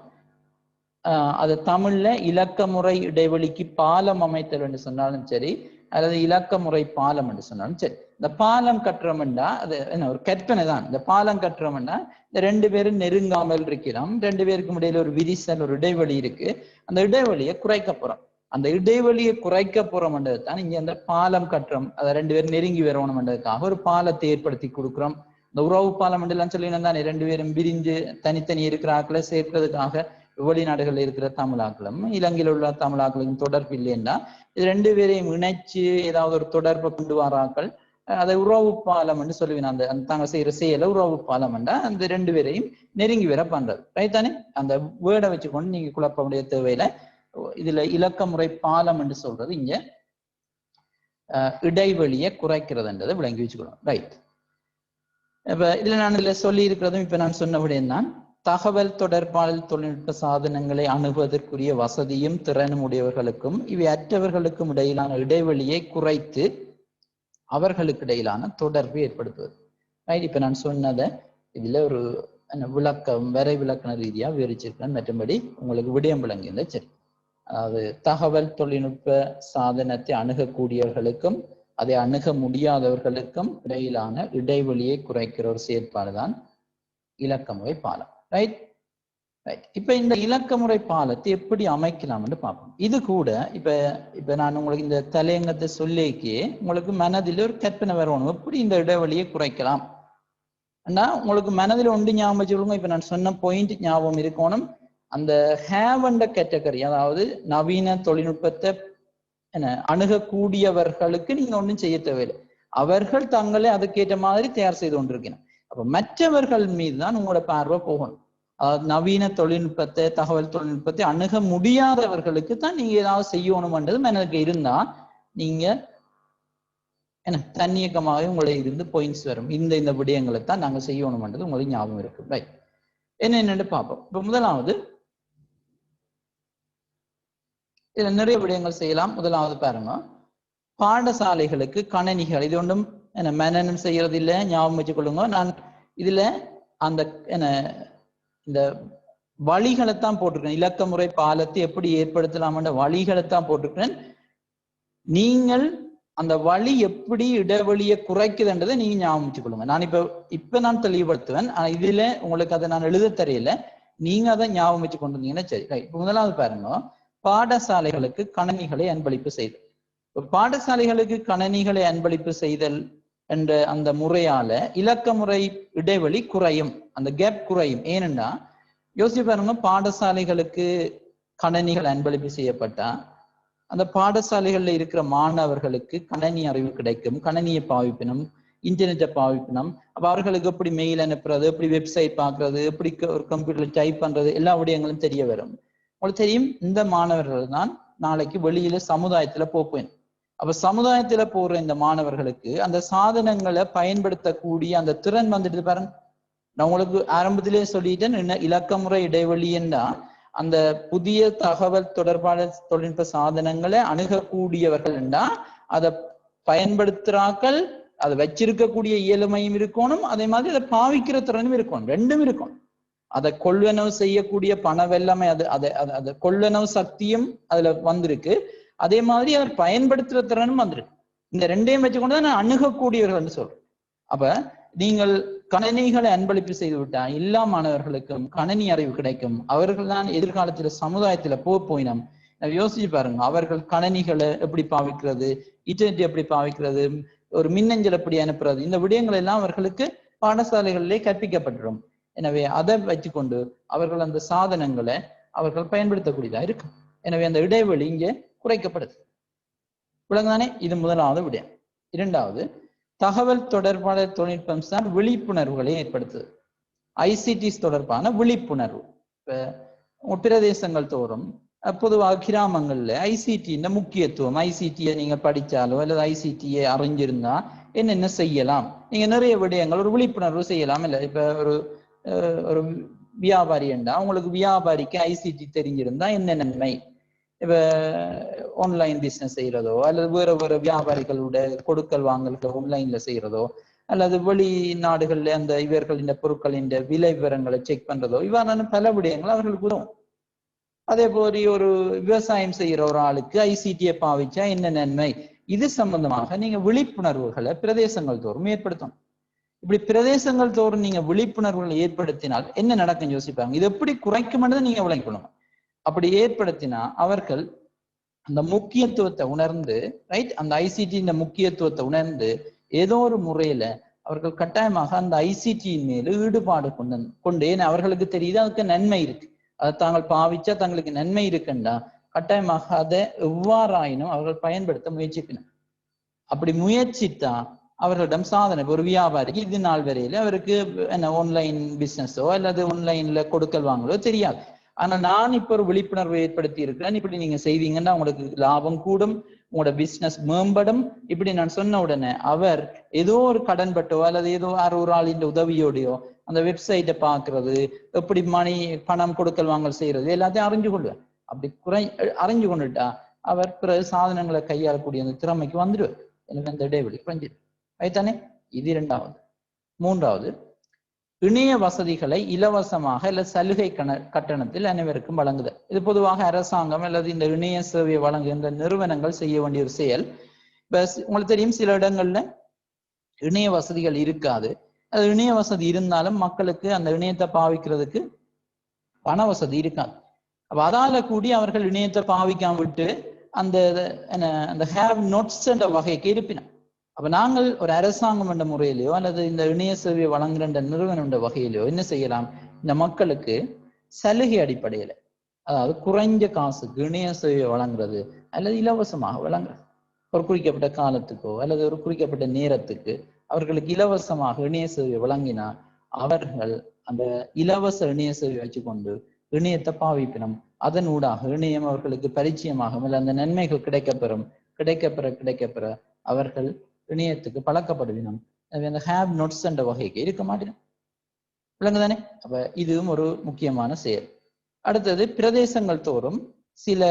அது தமிழ்ல இலக்க முறை இடைவெளிக்கு பாலம் அமைத்தல் என்று சொன்னாலும் சரி, அல்லது இலக்க முறை பாலம் என்று சொன்னாலும் சரி. இந்த பாலம் கட்டுறோம்னா அது என்ன ஒரு கற்பனை தான். இந்த பாலம் கட்டுறோம்னா இந்த ரெண்டு பேரும் நெருங்காமல் இருக்கிறோம், ரெண்டு பேருக்கும் இடையில ஒரு விரிசல், ஒரு இடைவெளி இருக்கு. அந்த இடைவெளியை குறைக்க போறோம். அந்த இடைவெளியை குறைக்க போறோம்ன்றது தான் இங்க அந்த பாலம் கட்டுறோம். அதை ரெண்டு பேரும் நெருங்கி வரணும்ன்றதுக்காக ஒரு பாலத்தை ஏற்படுத்தி கொடுக்குறோம். இந்த உறவு பாலம் எல்லாம் சொல்லினா தானே ரெண்டு பேரும் பிரிஞ்சு தனித்தனி இருக்கிற ஆக்களை சேர்க்கிறதுக்காக வெளிநாடுகளில் இருக்கிற தமிழாக்களும் இலங்கையில் உள்ள தமிழாக்களுக்கும் தொடர்பு இல்லைன்னா இது ரெண்டு பேரையும் இணைச்சு ஏதாவது ஒரு தொடர்பை கொண்டு வராக்கள் அதை உறவு பாலம் என்று சொல்லுவேன். அந்த தாங்க செய்யற செயலை உறவு பாலம் என்றா அந்த ரெண்டு பேரையும் நெருங்கி வர பண்றது. ரைட் தானே? அந்த வேர்டை வச்சுக்கொண்டு நீங்க குழப்ப முடிய தேவையில. இதுல இலக்க முறை பாலம் என்று சொல்றது இங்க இடைவெளியை குறைக்கிறதுன்றதை விளங்கி வச்சுக்கணும். ரைட். இப்ப இதுல நான் இதுல சொல்லி இருக்கிறதும் இப்ப நான் சொன்னபடியும் தான் தகவல் தொடர்பாடல் தொழில்நுட்ப சாதனங்களை அணுகுவதற்குரிய வசதியும் திறனும் உடையவர்களுக்கும் இவை அற்றவர்களுக்கும் இடையிலான இடைவெளியை குறைத்து அவர்களுக்கு இடையிலான தொடர்பு ஏற்படுத்துவது. ரைட். இப்ப நான் சொன்னதை இதுல ஒரு விளக்கம் வரை விளக்கண ரீதியா விவரிச்சிருக்கேன். மற்றபடி உங்களுக்கு விடயம் விளங்கியிருந்தா சரி. அதாவது தகவல் தொழில்நுட்ப சாதனத்தை அணுகக்கூடியவர்களுக்கும் அதை அணுக முடியாதவர்களுக்கும் இடையிலான இடைவெளியை குறைக்கிற ஒரு செயற்பாடுதான் இலக்க முறை பாலம். Right right. இப்ப இந்த இலக்க முறை பாலத்தை எப்படி அமைக்கலாம் என்று பார்ப்போம். இது கூட இப்ப நான் உங்களுக்கு இந்த தலையங்கத்தை சொல்லிக்கே உங்களுக்கு மனதில் ஒரு கற்பனை வரணும், எப்படி இந்த இடைவெளியை குறைக்கலாம். உங்களுக்கு மனதில் ஒன்று ஞாபகம் வச்சுக்கொள்ளுங்க. இப்ப நான் சொன்ன பாயிண்ட் ஞாபகம் இருக்கணும். அந்த ஹேவ் அண்ட கேட்டகரி, அதாவது நவீன தொழில்நுட்பத்தை அணுகக்கூடியவர்களுக்கு நீங்க ஒன்றும் செய்ய தேவையில்லை. அவர்கள் தங்களை அதுக்கேற்ற மாதிரி தயார் செய்து கொண்டிருக்கணும். அப்ப மற்றவர்கள் மீது தான் உங்களோட பார்வை போகணும். நவீன தொழில்நுட்பத்தை தகவல் தொழில்நுட்பத்தை அணுக முடியாதவர்களுக்கு தான் நீங்க ஏதாவது செய்யணும்ன்றது மனதுக்கு இருந்தா நீங்க தன்னியக்கமாக உங்களை இருந்து பாயிண்ட்ஸ் வரும். இந்த விடயங்களை தான் நாங்க செய்யணும்ன்றது உங்களுக்கு ஞாபகம் இருக்கு. ரைட். என்னென்னு பார்ப்போம். இப்ப முதலாவது இதுல நிறைய விடயங்கள் செய்யலாம். முதலாவது பாருங்க, பாடசாலைகளுக்கு கணனிகள். இது ஒன்றும் மனநம் செய்யறது இல்லை, ஞாபகம் வச்சுக் கொள்ளுங்க. நான் இதுல அந்த இந்த வழிகளைத்தான் போட்டிருக்கேன். இலக்க முறை பாலத்தை எப்படி ஏற்படுத்தலாம்ன்ற வழிகளைத்தான் போட்டிருக்கிறேன். நீங்கள் அந்த வழி எப்படி இடைவெளியை குறைக்குதுன்றதை நீங்க ஞாபகம் வச்சுக் கொள்ளுங்க. நான் இப்ப நான் தெளிவுபடுத்துவேன். ஆனா இதுல உங்களுக்கு அதை நான் எழுத தெரியல, நீங்க அதை ஞாபகம் வச்சு கொண்டு வந்தீங்கன்னா சரி. இப்ப முதலாவது பாருங்க, பாடசாலைகளுக்கு கணனிகளை அன்பளிப்பு செய்தல். பாடசாலைகளுக்கு கணனிகளை அன்பளிப்பு செய்தல் என்ற அந்த முறையால இலக்க முறை இடைவெளி குறையும், அந்த கேப் குறையும். ஏனென்றா யோசிச்சு பாருங்க, பாடசாலைகளுக்கு கணனிகள் அன்பளிப்பு செய்யப்பட்டா அந்த பாடசாலைகள்ல இருக்கிற மாணவர்களுக்கு கணனி அறிவு கிடைக்கும், கணனியை பாவிப்பினும், இன்டர்நெட்டை பாவிப்பினும். அப்ப அவர்களுக்கு எப்படி மெயில் அனுப்புறது, எப்படி வெப்சைட் பார்க்கறது, எப்படி ஒரு கம்ப்யூட்டர்ல டைப் பண்றது, எல்லா விடயங்களும் தெரிய வரும். உங்களுக்கு தெரியும், இந்த மாணவர்கள் தான் நாளைக்கு வெளியில சமுதாயத்துல போப்பேன். அப்ப சமுதாயத்துல போற இந்த மாணவர்களுக்கு அந்த சாதனங்களை பயன்படுத்தக்கூடிய அந்த திறன் வந்துட்டு பாருங்க. நான் உங்களுக்கு ஆரம்பத்திலே சொல்லிட்டேன், இலக்க முறை இடைவெளி என்றா அந்த புதிய தகவல் தொடர்பான தொழில்நுட்ப சாதனங்களை அணுகக்கூடியவர்கள் என்றா அதை பயன்படுத்துறாக்கள், அதை வச்சிருக்கக்கூடிய இயலுமையும் இருக்கணும், அதே மாதிரி அதை பாவிக்கிற திறனும் இருக்கணும், ரெண்டும் இருக்கணும். அதை கொள்வனவு செய்யக்கூடிய பண வெள்ளமை அதை கொள்வனவு சக்தியும் அதுல வந்திருக்கு, அதே மாதிரி அதை பயன்படுத்துற திறனும் வந்திருக்கு. இந்த ரெண்டையும் வச்சுக்கொண்டு நான் அணுகக்கூடியவர்கள் சொல்றேன். அப்ப நீங்கள் கணனிகளை அன்பளிப்பு செய்து விட்டா எல்லா மாணவர்களுக்கும் கணனி அறிவு கிடைக்கும். அவர்கள் தான் எதிர்காலத்துல சமுதாயத்துல போயினம். யோசிச்சு பாருங்க, அவர்கள் கணனிகளை எப்படி பாவிக்கிறது, இன்டர்நெட் எப்படி பாவிக்கிறது, ஒரு மின்னஞ்சல் எப்படி அனுப்புறது, இந்த விடயங்கள் எல்லாம் அவர்களுக்கு பாடசாலைகளிலே கற்பிக்கப்பட்டுரும். எனவே அதை வச்சுக்கொண்டு அவர்கள் அந்த சாதனங்களை அவர்கள் பயன்படுத்தக்கூடியதா இருக்கும். எனவே அந்த இடைவெளி இங்கே குறைக்கப்படுது. விளங்குதானே? இது முதலாவது விடயம். இரண்டாவது, தகவல் தொடர்பாடல் தொழில்நுட்பம் சார் விழிப்புணர்வுகளை ஏற்படுத்துது. ஐசிடிஸ் தொடர்பான விழிப்புணர்வு. இப்ப பிரதேசங்கள் தோறும் பொதுவாக கிராமங்கள்ல ஐசிடியின் முக்கியத்துவம், ஐசிடியை நீங்க படிச்சாலோ அல்லது ஐசிடியை அறிஞ்சிருந்தா என்னென்ன செய்யலாம், நீங்க நிறைய விடயங்கள் ஒரு விழிப்புணர்வு செய்யலாம். இல்லை இப்ப ஒரு வியாபாரி என்றா உங்களுக்கு வியாபாரிக்கு ஐசிடி தெரிஞ்சிருந்தா என்ன நன்மை, இப்ப ஆன்லைன் பிசினஸ் செய்யறதோ அல்லது வேற வியாபாரிகளோட கொடுக்கல் வாங்கல்கள் ஆன்லைன்ல செய்யறதோ அல்லது வெளிநாடுகள்ல அந்த இவர்களின் பொருட்களின் விலை விவரங்களை செக் பண்றதோ இவ்வாறான பல விடயங்கள் அவர்களுக்கு உதவும். அதே போல ஒரு விவசாயம் செய்யற ஒரு ஆளுக்கு ஐசிடியை பாவிச்சா என்ன நன்மை, இது சம்பந்தமாக நீங்க விழிப்புணர்வுகளை பிரதேசங்கள் தோறும் ஏற்படுத்தணும். இப்படி பிரதேசங்கள் தோறும் நீங்க விழிப்புணர்வுகளை ஏற்படுத்தினால் என்ன நடக்கும் யோசிப்பாங்க. இது எப்படி குறைக்கும்னு நீங்க விளங்கணும். அப்படி ஏற்படுத்தினா அவர்கள் அந்த முக்கியத்துவத்தை உணர்ந்து, ரைட், அந்த ஐசிடி இந்த முக்கியத்துவத்தை உணர்ந்து ஏதோ ஒரு முறையில அவர்கள் கட்டாயமாக அந்த ஐசிடியின் மேல ஈடுபாடு கொண்டு ஏன்னா அவர்களுக்கு தெரியுது அதுக்கு நன்மை இருக்கு, அதை தாங்கள் பாவிச்சா தங்களுக்கு நன்மை இருக்குண்டா கட்டாயமாக அதை எவ்வாறாயினும் அவர்கள் பயன்படுத்த முயற்சிக்கணும். அப்படி முயற்சித்தா அவர்களிடம் சாதனை. ஒரு வியாபாரிக்கு இது நாள் வரையில அவருக்கு என்ன ஆன்லைன் பிசினஸோ அல்லது ஆன்லைன்ல கொடுக்கல் வாங்கலோ தெரியாது. ஆனா நான் இப்ப ஒரு விழிப்புணர்வை ஏற்படுத்தி இருக்கிறேன், இப்படி நீங்க செய்வீங்கன்னா உங்களுக்கு லாபம் கூடும், உங்களோட பிசினஸ் மேம்படும். இப்படி நான் சொன்ன உடனே அவர் ஏதோ ஒரு கடன்பட்டோ அல்லது ஏதோ ஒரு ஆளின் உதவியோடையோ அந்த வெப்சைட்டை பாக்குறது, எப்படி பணம் கொடுக்கல் வாங்கல் செய்யறது எல்லாத்தையும் அறிஞ்சு கொள்வார். அப்படி அறிஞ்சு கொண்டுட்டா அவர் பிறகு சாதனங்களை கையாளக்கூடிய அந்த திறமைக்கு வந்துடுவார். எனக்கு அந்த இடைவெளி குறைஞ்சிடும். ரைத்தானே? இது இரண்டாவது. மூன்றாவது, இணைய வசதிகளை இலவசமாக இல்ல சலுகை கட்டணத்தில் அனைவருக்கும் வழங்குதல். இது பொதுவாக அரசாங்கம் அல்லது இந்த இணைய சேவையை வழங்குகின்ற நிறுவனங்கள் செய்ய வேண்டிய ஒரு செயல். இப்ப உங்களுக்கு தெரியும், சில இடங்கள்ல இணைய வசதிகள் இருக்காது. அது இணைய வசதி இருந்தாலும் மக்களுக்கு அந்த இணையத்தை பாவிக்கிறதுக்கு பண வசதி இருக்காது. அப்ப அதால கூடி அவர்கள் இணையத்தை பாவிக்காம விட்டு அந்த ஹேவ் நோட்ஸ் என்ற வகைக்கு இருப்பினோம். அப்ப நாங்கள் ஒரு அரசாங்கம் என்ற முறையிலையோ அல்லது இந்த இணைய சேவையை வழங்குகின்ற நிறுவனம் என்ற வகையிலையோ என்ன செய்யலாம், இந்த மக்களுக்கு சலுகை அடிப்படையில, அதாவது குறைஞ்ச காசுக்கு இணைய சேவையை வழங்குறது அல்லது இலவசமாக வழங்குறது, ஒரு குறிக்கப்பட்ட காலத்துக்கோ அல்லது ஒரு குறிக்கப்பட்ட நேரத்துக்கு அவர்களுக்கு இலவசமாக இணைய சேவையை வழங்கினா அவர்கள் அந்த இலவச இணைய சேவையை வச்சுக்கொண்டு இணையத்தை பாவிப்பினும். அதன் ஊடாக இணையம் அவர்களுக்கு பரிச்சயமாகும், இல்லை அந்த நன்மைகள் கிடைக்கப்பெற அவர்கள் இணையத்துக்கு பழக்கப்படுவினோம். அந்த ஹேவ் நோட்ஸ் என்ற வகைக்கு இருக்க மாட்டேன். விளங்குதானே? அப்ப இதுவும் ஒரு முக்கியமான செயல். அடுத்தது, பிரதேசங்கள் தோறும் சில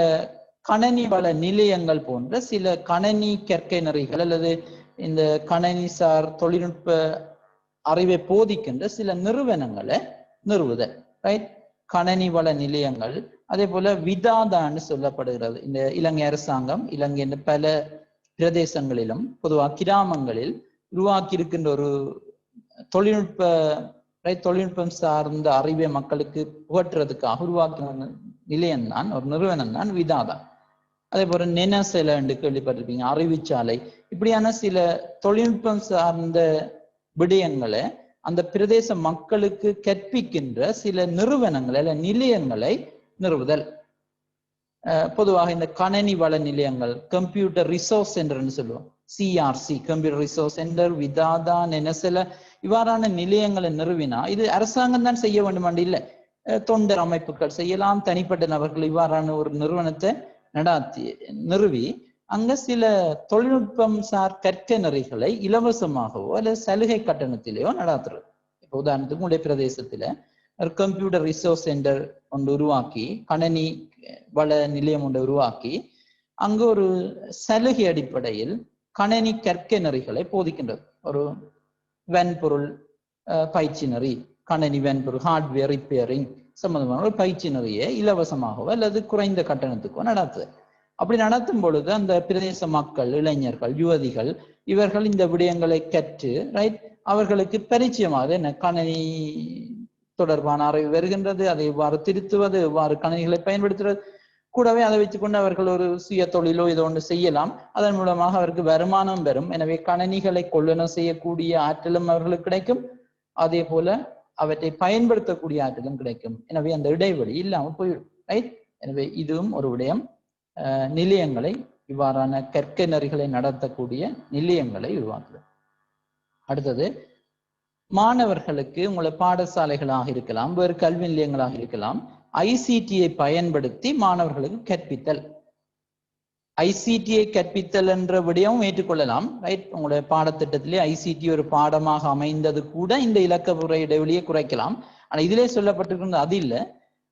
கணனி வள நிலையங்கள் போன்ற சில கணனி கற்கை நெறிகள் அல்லது இந்த கணனிசார் தொழில்நுட்ப அறிவை போதிக்கின்ற சில நிறுவனங்களை நிறுவுதல். ரைட்? கணனி வள நிலையங்கள். அதே போல விதாதான்னு சொல்லப்படுகிறது. இந்த இலங்கை அரசாங்கம் இலங்கையின் பல பிரதேசங்களிலும் பொதுவாக கிராமங்களில் உருவாக்கி இருக்கின்ற ஒரு தொழில்நுட்பம் சார்ந்த அறிவை மக்களுக்கு புகற்றுறதுக்காக உருவாக்கின நிலையம்தான், ஒரு நிறுவனம் தான் விதாதா. அதே போல நெனசெல என்று கேள்விப்பட்டிருப்பீங்க, அறிவுச்சாலை. இப்படியான சில தொழில்நுட்பம் சார்ந்த விடயங்களை அந்த பிரதேச மக்களுக்கு கற்பிக்கின்ற சில நிறுவனங்களை அல்ல நிலையங்களை நிறுவுதல். பொதுவாக இந்த கணனி வள நிலையங்கள், கம்ப்யூட்டர் ரிசோர்ஸ் சென்டர்னு சொல்லுவோம், சிஆர்சி, கம்ப்யூட்டர் ரிசோர்ஸ் சென்டர், விதாதா, நெனசெல, இவ்வாறான நிலையங்களை நிறுவினா இது அரசாங்கம் தான் செய்ய வேண்டும் இல்லை, தொண்டர் அமைப்புகள் செய்யலாம், தனிப்பட்ட நபர்கள் இவ்வாறான ஒரு நிறுவனத்தை நிறுவி அங்க சில தொழில்நுட்பம் சார் கற்க நெறிகளை இலவசமாகவோ அல்லது சலுகை கட்டணத்திலேயோ நடாத்துறது. இப்போ உதாரணத்துக்கு உங்களுடைய பிரதேசத்துல ஒரு கம்ப்யூட்டர் ரிசோர்ஸ் சென்டர் ஒன்று உருவாக்கி, கணனி வள நிலையம் ஒன்று உருவாக்கி அங்கு ஒரு சலுகை அடிப்படையில் கணனி கற்க நெறிகளை போதிக்கின்றது. ஒரு வெண்பொருள் பயிற்சி நெறி, கணனி வெண்பொருள் ஹார்ட்வேர் ரிப்பேரிங் சம்பந்தமான ஒரு பயிற்சி நெறியை இலவசமாகவோ அல்லது குறைந்த கட்டணத்துக்கோ நடத்துது. அப்படி நடத்தும் பொழுது அந்த பிரதேச மக்கள், இளைஞர்கள், யுவதிகள் இவர்கள் இந்த விடயங்களை கற்று ரைட் அவர்களுக்கு பரிச்சயமாக என்ன கணனி தொடர்பான அறிவு வருகின்றது, அதை எவ்வாறு திருத்துவது, எவ்வாறு கணனிகளை பயன்படுத்துவது, கூடவே அதை வைத்துக்கொண்டு அவர்கள் ஒரு சுய தொழிலோ இதோ ஒன்று செய்யலாம். அதன் மூலமாக அவருக்கு வருமானம் வரும். எனவே கணனிகளை கொள்வனம் செய்யக்கூடிய ஆற்றலும் அவர்களுக்கு கிடைக்கும், அதே போல அவற்றை பயன்படுத்தக்கூடிய ஆற்றலும் கிடைக்கும். எனவே அந்த இடைவெளி இல்லாமல் போயிடும். ரைட்? எனவே இதுவும் ஒரு விடயம். நிலையங்களை, இவ்வாறான கற்கை நெறிகளை நடத்தக்கூடிய நிலையங்களை உருவாக்குது. அடுத்தது, மாணவர்களுக்கு உங்களை பாடசாலைகளாக இருக்கலாம், வேறு கல்வி நிலையங்களாக இருக்கலாம், ஐசிடியை பயன்படுத்தி மாணவர்களுக்கு கற்பித்தல். ஐசிடியை கற்பித்தல் என்ற விடயமும் ஏற்றுக்கொள்ளலாம். ரைட்? உங்களுடைய பாடத்திட்டத்திலே ஐசிடி ஒரு பாடமாக அமைந்தது கூட இந்த இலக்கப்புற இடைவெளியை குறைக்கலாம். ஆனா இதிலே சொல்லப்பட்டிருக்கிறது அது இல்லை.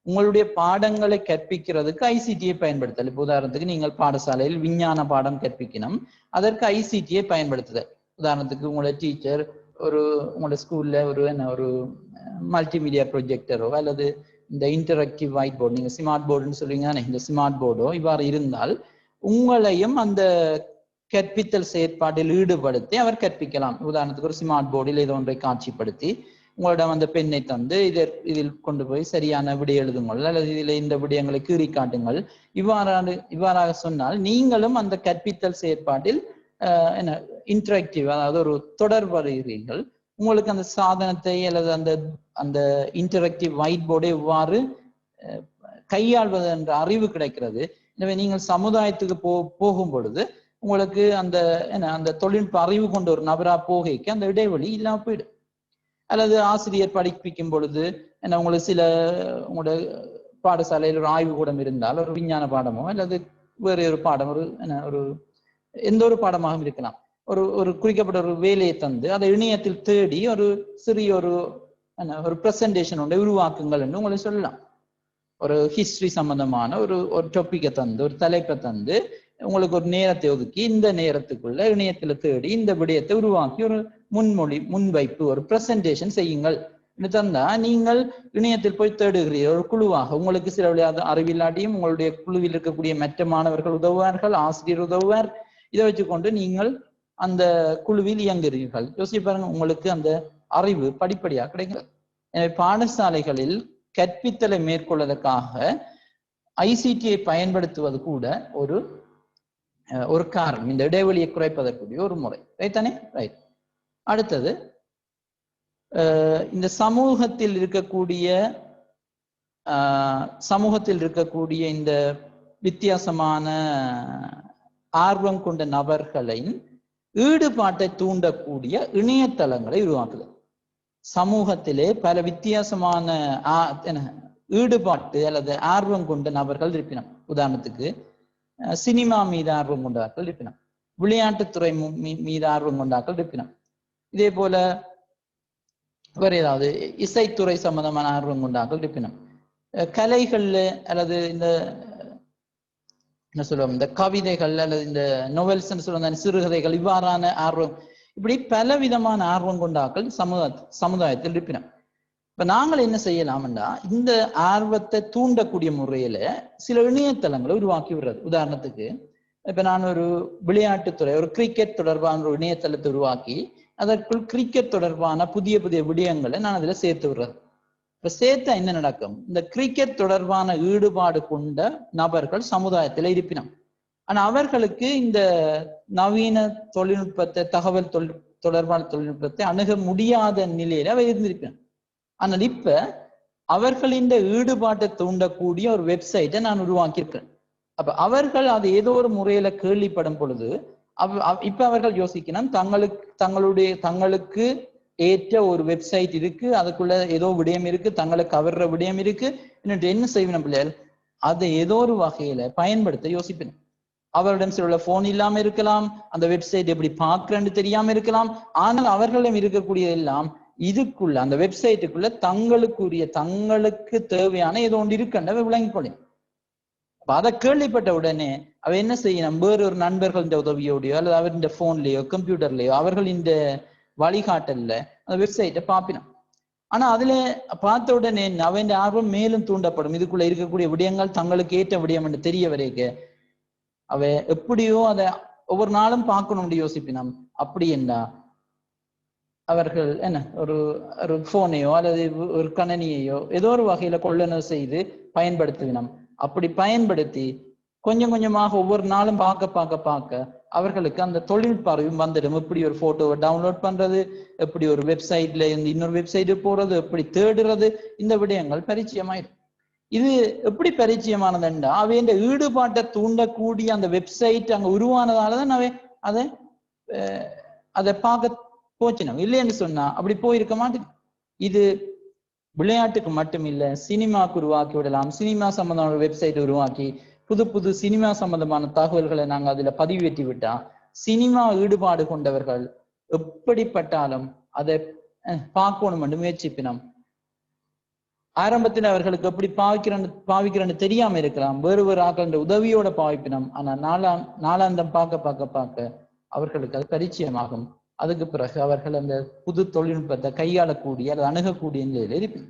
உங்களுடைய பாடங்களை கற்பிக்கிறதுக்கு ஐசிடியை பயன்படுத்தல். இப்போ உதாரணத்துக்கு நீங்கள் பாடசாலையில் விஞ்ஞான பாடம் கற்பிக்கணும், அதற்கு ஐசிடியை பயன்படுத்துதல். உதாரணத்துக்கு உங்களுடைய டீச்சர் ஒரு உங்களோட ஸ்கூல்ல ஒரு என்ன ஒரு மல்டிமீடியா ப்ரொஜெக்டரோ அல்லது இந்த இன்டராக்டிவ் ஒயிட் போர்டு, நீங்க ஸ்மார்ட் போர்டுன்னு சொல்லுவீங்க, இந்த ஸ்மார்ட் போர்டோ இவ்வாறு இருந்தால் உங்களையும் அந்த கற்பித்தல் செயற்பாட்டில் ஈடுபடுத்தி அவர் கற்பிக்கலாம். உதாரணத்துக்கு ஒரு ஸ்மார்ட் போர்டில் ஏதோ ஒன்றை காட்சிப்படுத்தி உங்களிடம் அந்த பெண்ணை தந்து இதில் கொண்டு போய் சரியான விடை எழுதுங்கள் அல்லது இதில் இந்த விடயங்களை கீறி காட்டுங்கள், இவ்வாறாக சொன்னால் நீங்களும் அந்த கற்பித்தல் செயற்பாட்டில் என்ன இன்டராக்டிவ், அதாவது ஒரு தொடர் வருகிறீர்கள். உங்களுக்கு அந்த சாதனத்தை அல்லது அந்த அந்த இன்டராக்டிவ் ஒயிட் போர்டை எவ்வாறு கையாள்வது என்ற அறிவு கிடைக்கிறது. எனவே நீங்கள் சமுதாயத்துக்கு போகும் பொழுது உங்களுக்கு அந்த என்ன அந்த தொழில்நுட்ப அறிவு கொண்ட ஒரு நபரா போகைக்கு அந்த இடைவெளி இல்லாம போயிடும். அல்லது ஆசிரியர் படிப்பிக்கும் பொழுது என்ன உங்களுக்கு சில உங்களோட பாடசாலையில் ஒரு ஆய்வு கூடம் இருந்தால் ஒரு விஞ்ஞான பாடமோ அல்லது வேறு ஒரு பாடம் ஒரு என்ன ஒரு எந்த ஒரு பாடமாகவும் இருக்கலாம், ஒரு குறிக்கப்பட்ட ஒரு வேலையை தந்து அதை இணையத்தில் தேடி ஒரு சிறிய ஒரு பிரசன்டேஷன் ஒன்றை உருவாக்குங்கள் என்று உங்களை சொல்லலாம். ஒரு ஹிஸ்டரி சம்பந்தமான ஒரு டாபிக்கை தந்து ஒரு தலைப்பை தந்து உங்களுக்கு ஒரு நேரத்தை ஒதுக்கி இந்த நேரத்துக்குள்ள இணையத்துல தேடி இந்த விடயத்தை உருவாக்கி ஒரு முன்வைப்பு ஒரு பிரசன்டேஷன் செய்யுங்கள் என்று தந்தா நீங்கள் இணையத்தில் போய் தேடுகிறீர்கள் ஒரு குழுவாக. உங்களுக்கு சில விளையாட்டு அறிவில்லாட்டியும் உங்களுடைய குழுவில் இருக்கக்கூடிய மற்ற மாணவர்கள் உதவுவார்கள், ஆசிரியர் உதவுவார். இதை வச்சுக்கொண்டு நீங்கள் அந்த குழுவில் இயங்குகிறீர்கள். யோசிச்சு பாருங்க, உங்களுக்கு அந்த அறிவு படிப்படியாக கிடைக்கிறது. எனவே பாடசாலைகளில் கற்பித்தலை மேற்கொள்வதற்காக ஐசிடியை பயன்படுத்துவது கூட ஒரு காரணம், இந்த இடைவெளியை குறைப்பதற்குரிய ஒரு முறை. ரைட் தானே? ரைட். அடுத்தது இந்த சமூகத்தில் இருக்கக்கூடிய இந்த வித்தியாசமான ஆர்வம் கொண்ட நபர்களின் ஈடுபாட்டை தூண்டக்கூடிய இணையதளங்களை உருவாக்குது. சமூகத்திலே பல வித்தியாசமான ஈடுபாட்டு அல்லது ஆர்வம் கொண்ட நபர்கள் இருப்பினும், உதாரணத்துக்கு சினிமா மீது ஆர்வம் கொண்டார்கள் இருப்பினும், விளையாட்டுத்துறை மீது ஆர்வம் கொண்டார்கள் இருப்பினும், இதே போல வேற ஏதாவது இசைத்துறை சம்பந்தமான ஆர்வம் கொண்டார்கள் இருப்பினும், கலைகள்ல அல்லது இந்த என்ன சொல்லுவோம் இந்த கவிதைகள் அல்லது இந்த நோவல்ஸ் சொல்லுவாங்க சிறுகதைகள், இவ்வாறான ஆர்வம், இப்படி பல விதமான ஆர்வம் கொண்டாக்கள் சமுதாயத்தில் இருப்பினோம். இப்ப நாங்கள் என்ன செய்யலாம்னா இந்த ஆர்வத்தை தூண்டக்கூடிய முறையில சில இணையதளங்களை உருவாக்கி விடுறது. உதாரணத்துக்கு இப்ப நான் ஒரு விளையாட்டுத்துறை ஒரு கிரிக்கெட் தொடர்பான ஒரு இணையதளத்தை உருவாக்கி அதற்குள் கிரிக்கெட் தொடர்பான புதிய புதிய விடயங்களை நான் அதுல சேர்த்து விடுறது. இப்ப சேர்த்தா என்ன நடக்கும், இந்த கிரிக்கெட் தொடர்பான ஈடுபாடு கொண்ட நபர்கள் சமுதாயத்துல இருப்பினோம். ஆனா அவர்களுக்கு இந்த நவீன தொழில்நுட்பத்தை தகவல் தொடர்பான தொழில்நுட்பத்தை அணுக முடியாத நிலையில அவை இருந்திருப்பேன். ஆனால் இப்ப அவர்களின் ஈடுபாட்டை தூண்டக்கூடிய ஒரு வெப்சைட்டை நான் உருவாக்கியிருக்கேன். அப்ப அவர்கள் அது ஏதோ ஒரு முறையில கேள்விப்படும் பொழுது இப்ப அவர்கள் யோசிக்கணும், தங்களுக்கு ஏற்ற ஒரு வெப்சைட் இருக்கு, அதுக்குள்ள ஏதோ விடயம் இருக்கு, தங்களை கவர்ற விடயம் இருக்கு, என்ன செய்யணும் பிள்ளைகள், அதை ஏதோ ஒரு வகையில பயன்படுத்த யோசிப்பேன். அவரிடம் சில போன் இல்லாம இருக்கலாம், அந்த வெப்சைட் எப்படி பார்க்கிறேன்னு தெரியாம இருக்கலாம். ஆனால் அவர்களிடம் இருக்கக்கூடிய எல்லாம் இதுக்குள்ள அந்த வெப்சைட்டுக்குள்ள தங்களுக்கு தேவையான ஏதோ ஒன்று இருக்குன்ற விளங்கிக் கொள்ளும். அதை கேள்விப்பட்ட உடனே அவ என்ன செய்யணும், வேறொரு நண்பர்களின் உதவியோடையோ அல்லது அவருடைய போன்லயோ கம்ப்யூட்டர்லயோ அவர்கள் இந்த வழிகாட்டல்ல அந்த வெப்சைட்டை பார்ப்பினோம். ஆனா அதுல பார்த்த உடனே அவன் ஆர்வம் மேலும் தூண்டப்படும். இதுக்குள்ள இருக்கக்கூடிய விடயங்கள் தங்களுக்கு ஏற்ற விடயம் என்று தெரிய வரைக்கும் அவ எப்படியோ அதை ஒவ்வொரு நாளும் பார்க்கணும்னு யோசிப்பினோம். அப்படி என்றா அவர்கள் என்ன ஒரு போனையோ அல்லது ஒரு கணனியையோ ஏதோ ஒரு வகையில கொள்ளனவு செய்து பயன்படுத்தினோம். அப்படி பயன்படுத்தி கொஞ்சம் கொஞ்சமாக ஒவ்வொரு நாளும் பார்க்க அவர்களுக்கு அந்த தொழில்நுட்ப அறிவும் வந்துடும். எப்படி ஒரு போட்டோவை டவுன்லோட் பண்றது, எப்படி ஒரு வெப்சைட்ல இருந்து இன்னொரு வெப்சைட்டு போறது, எப்படி தேடுறது, இந்த விடயங்கள் பரிச்சயமாயிடும். இது எப்படி பரிச்சயமானதுண்டா அவையின் ஈடுபாட்டை தூண்டக்கூடிய அந்த வெப்சைட் அங்க உருவானதாலதான் அதை பார்க்க போச்சினோம். இல்லைன்னு சொன்னா அப்படி போயிருக்க மாட்டேங்குது. இது விளையாட்டுக்கு மட்டும் இல்ல, சினிமாக்கு உருவாக்கி விடலாம். சினிமா சம்பந்தமான வெப்சைட் உருவாக்கி புது சினிமா சம்பந்தமான தகவல்களை நாங்க அதுல பதிவேற்றி விட்டா சினிமா ஈடுபாடு கொண்டவர்கள் எப்படிப்பட்டாலும் அதை பார்க்கணும் என்று முயற்சிப்பினோம். ஆரம்பத்தில் அவர்களுக்கு எப்படி பாவிக்கிறேன்னு தெரியாம இருக்கலாம், வேறு ஆக்கள் உதவியோட பாவிப்பினோம். ஆனா நாளாந்தம் பார்க்க அவர்களுக்கு அது பரிச்சயமாகும். அதுக்கு பிறகு அவர்கள் அந்த புது தொழில்நுட்பத்தை கையாளக்கூடிய அல்லது அணுகக்கூடிய நிலையில இருப்பீங்க.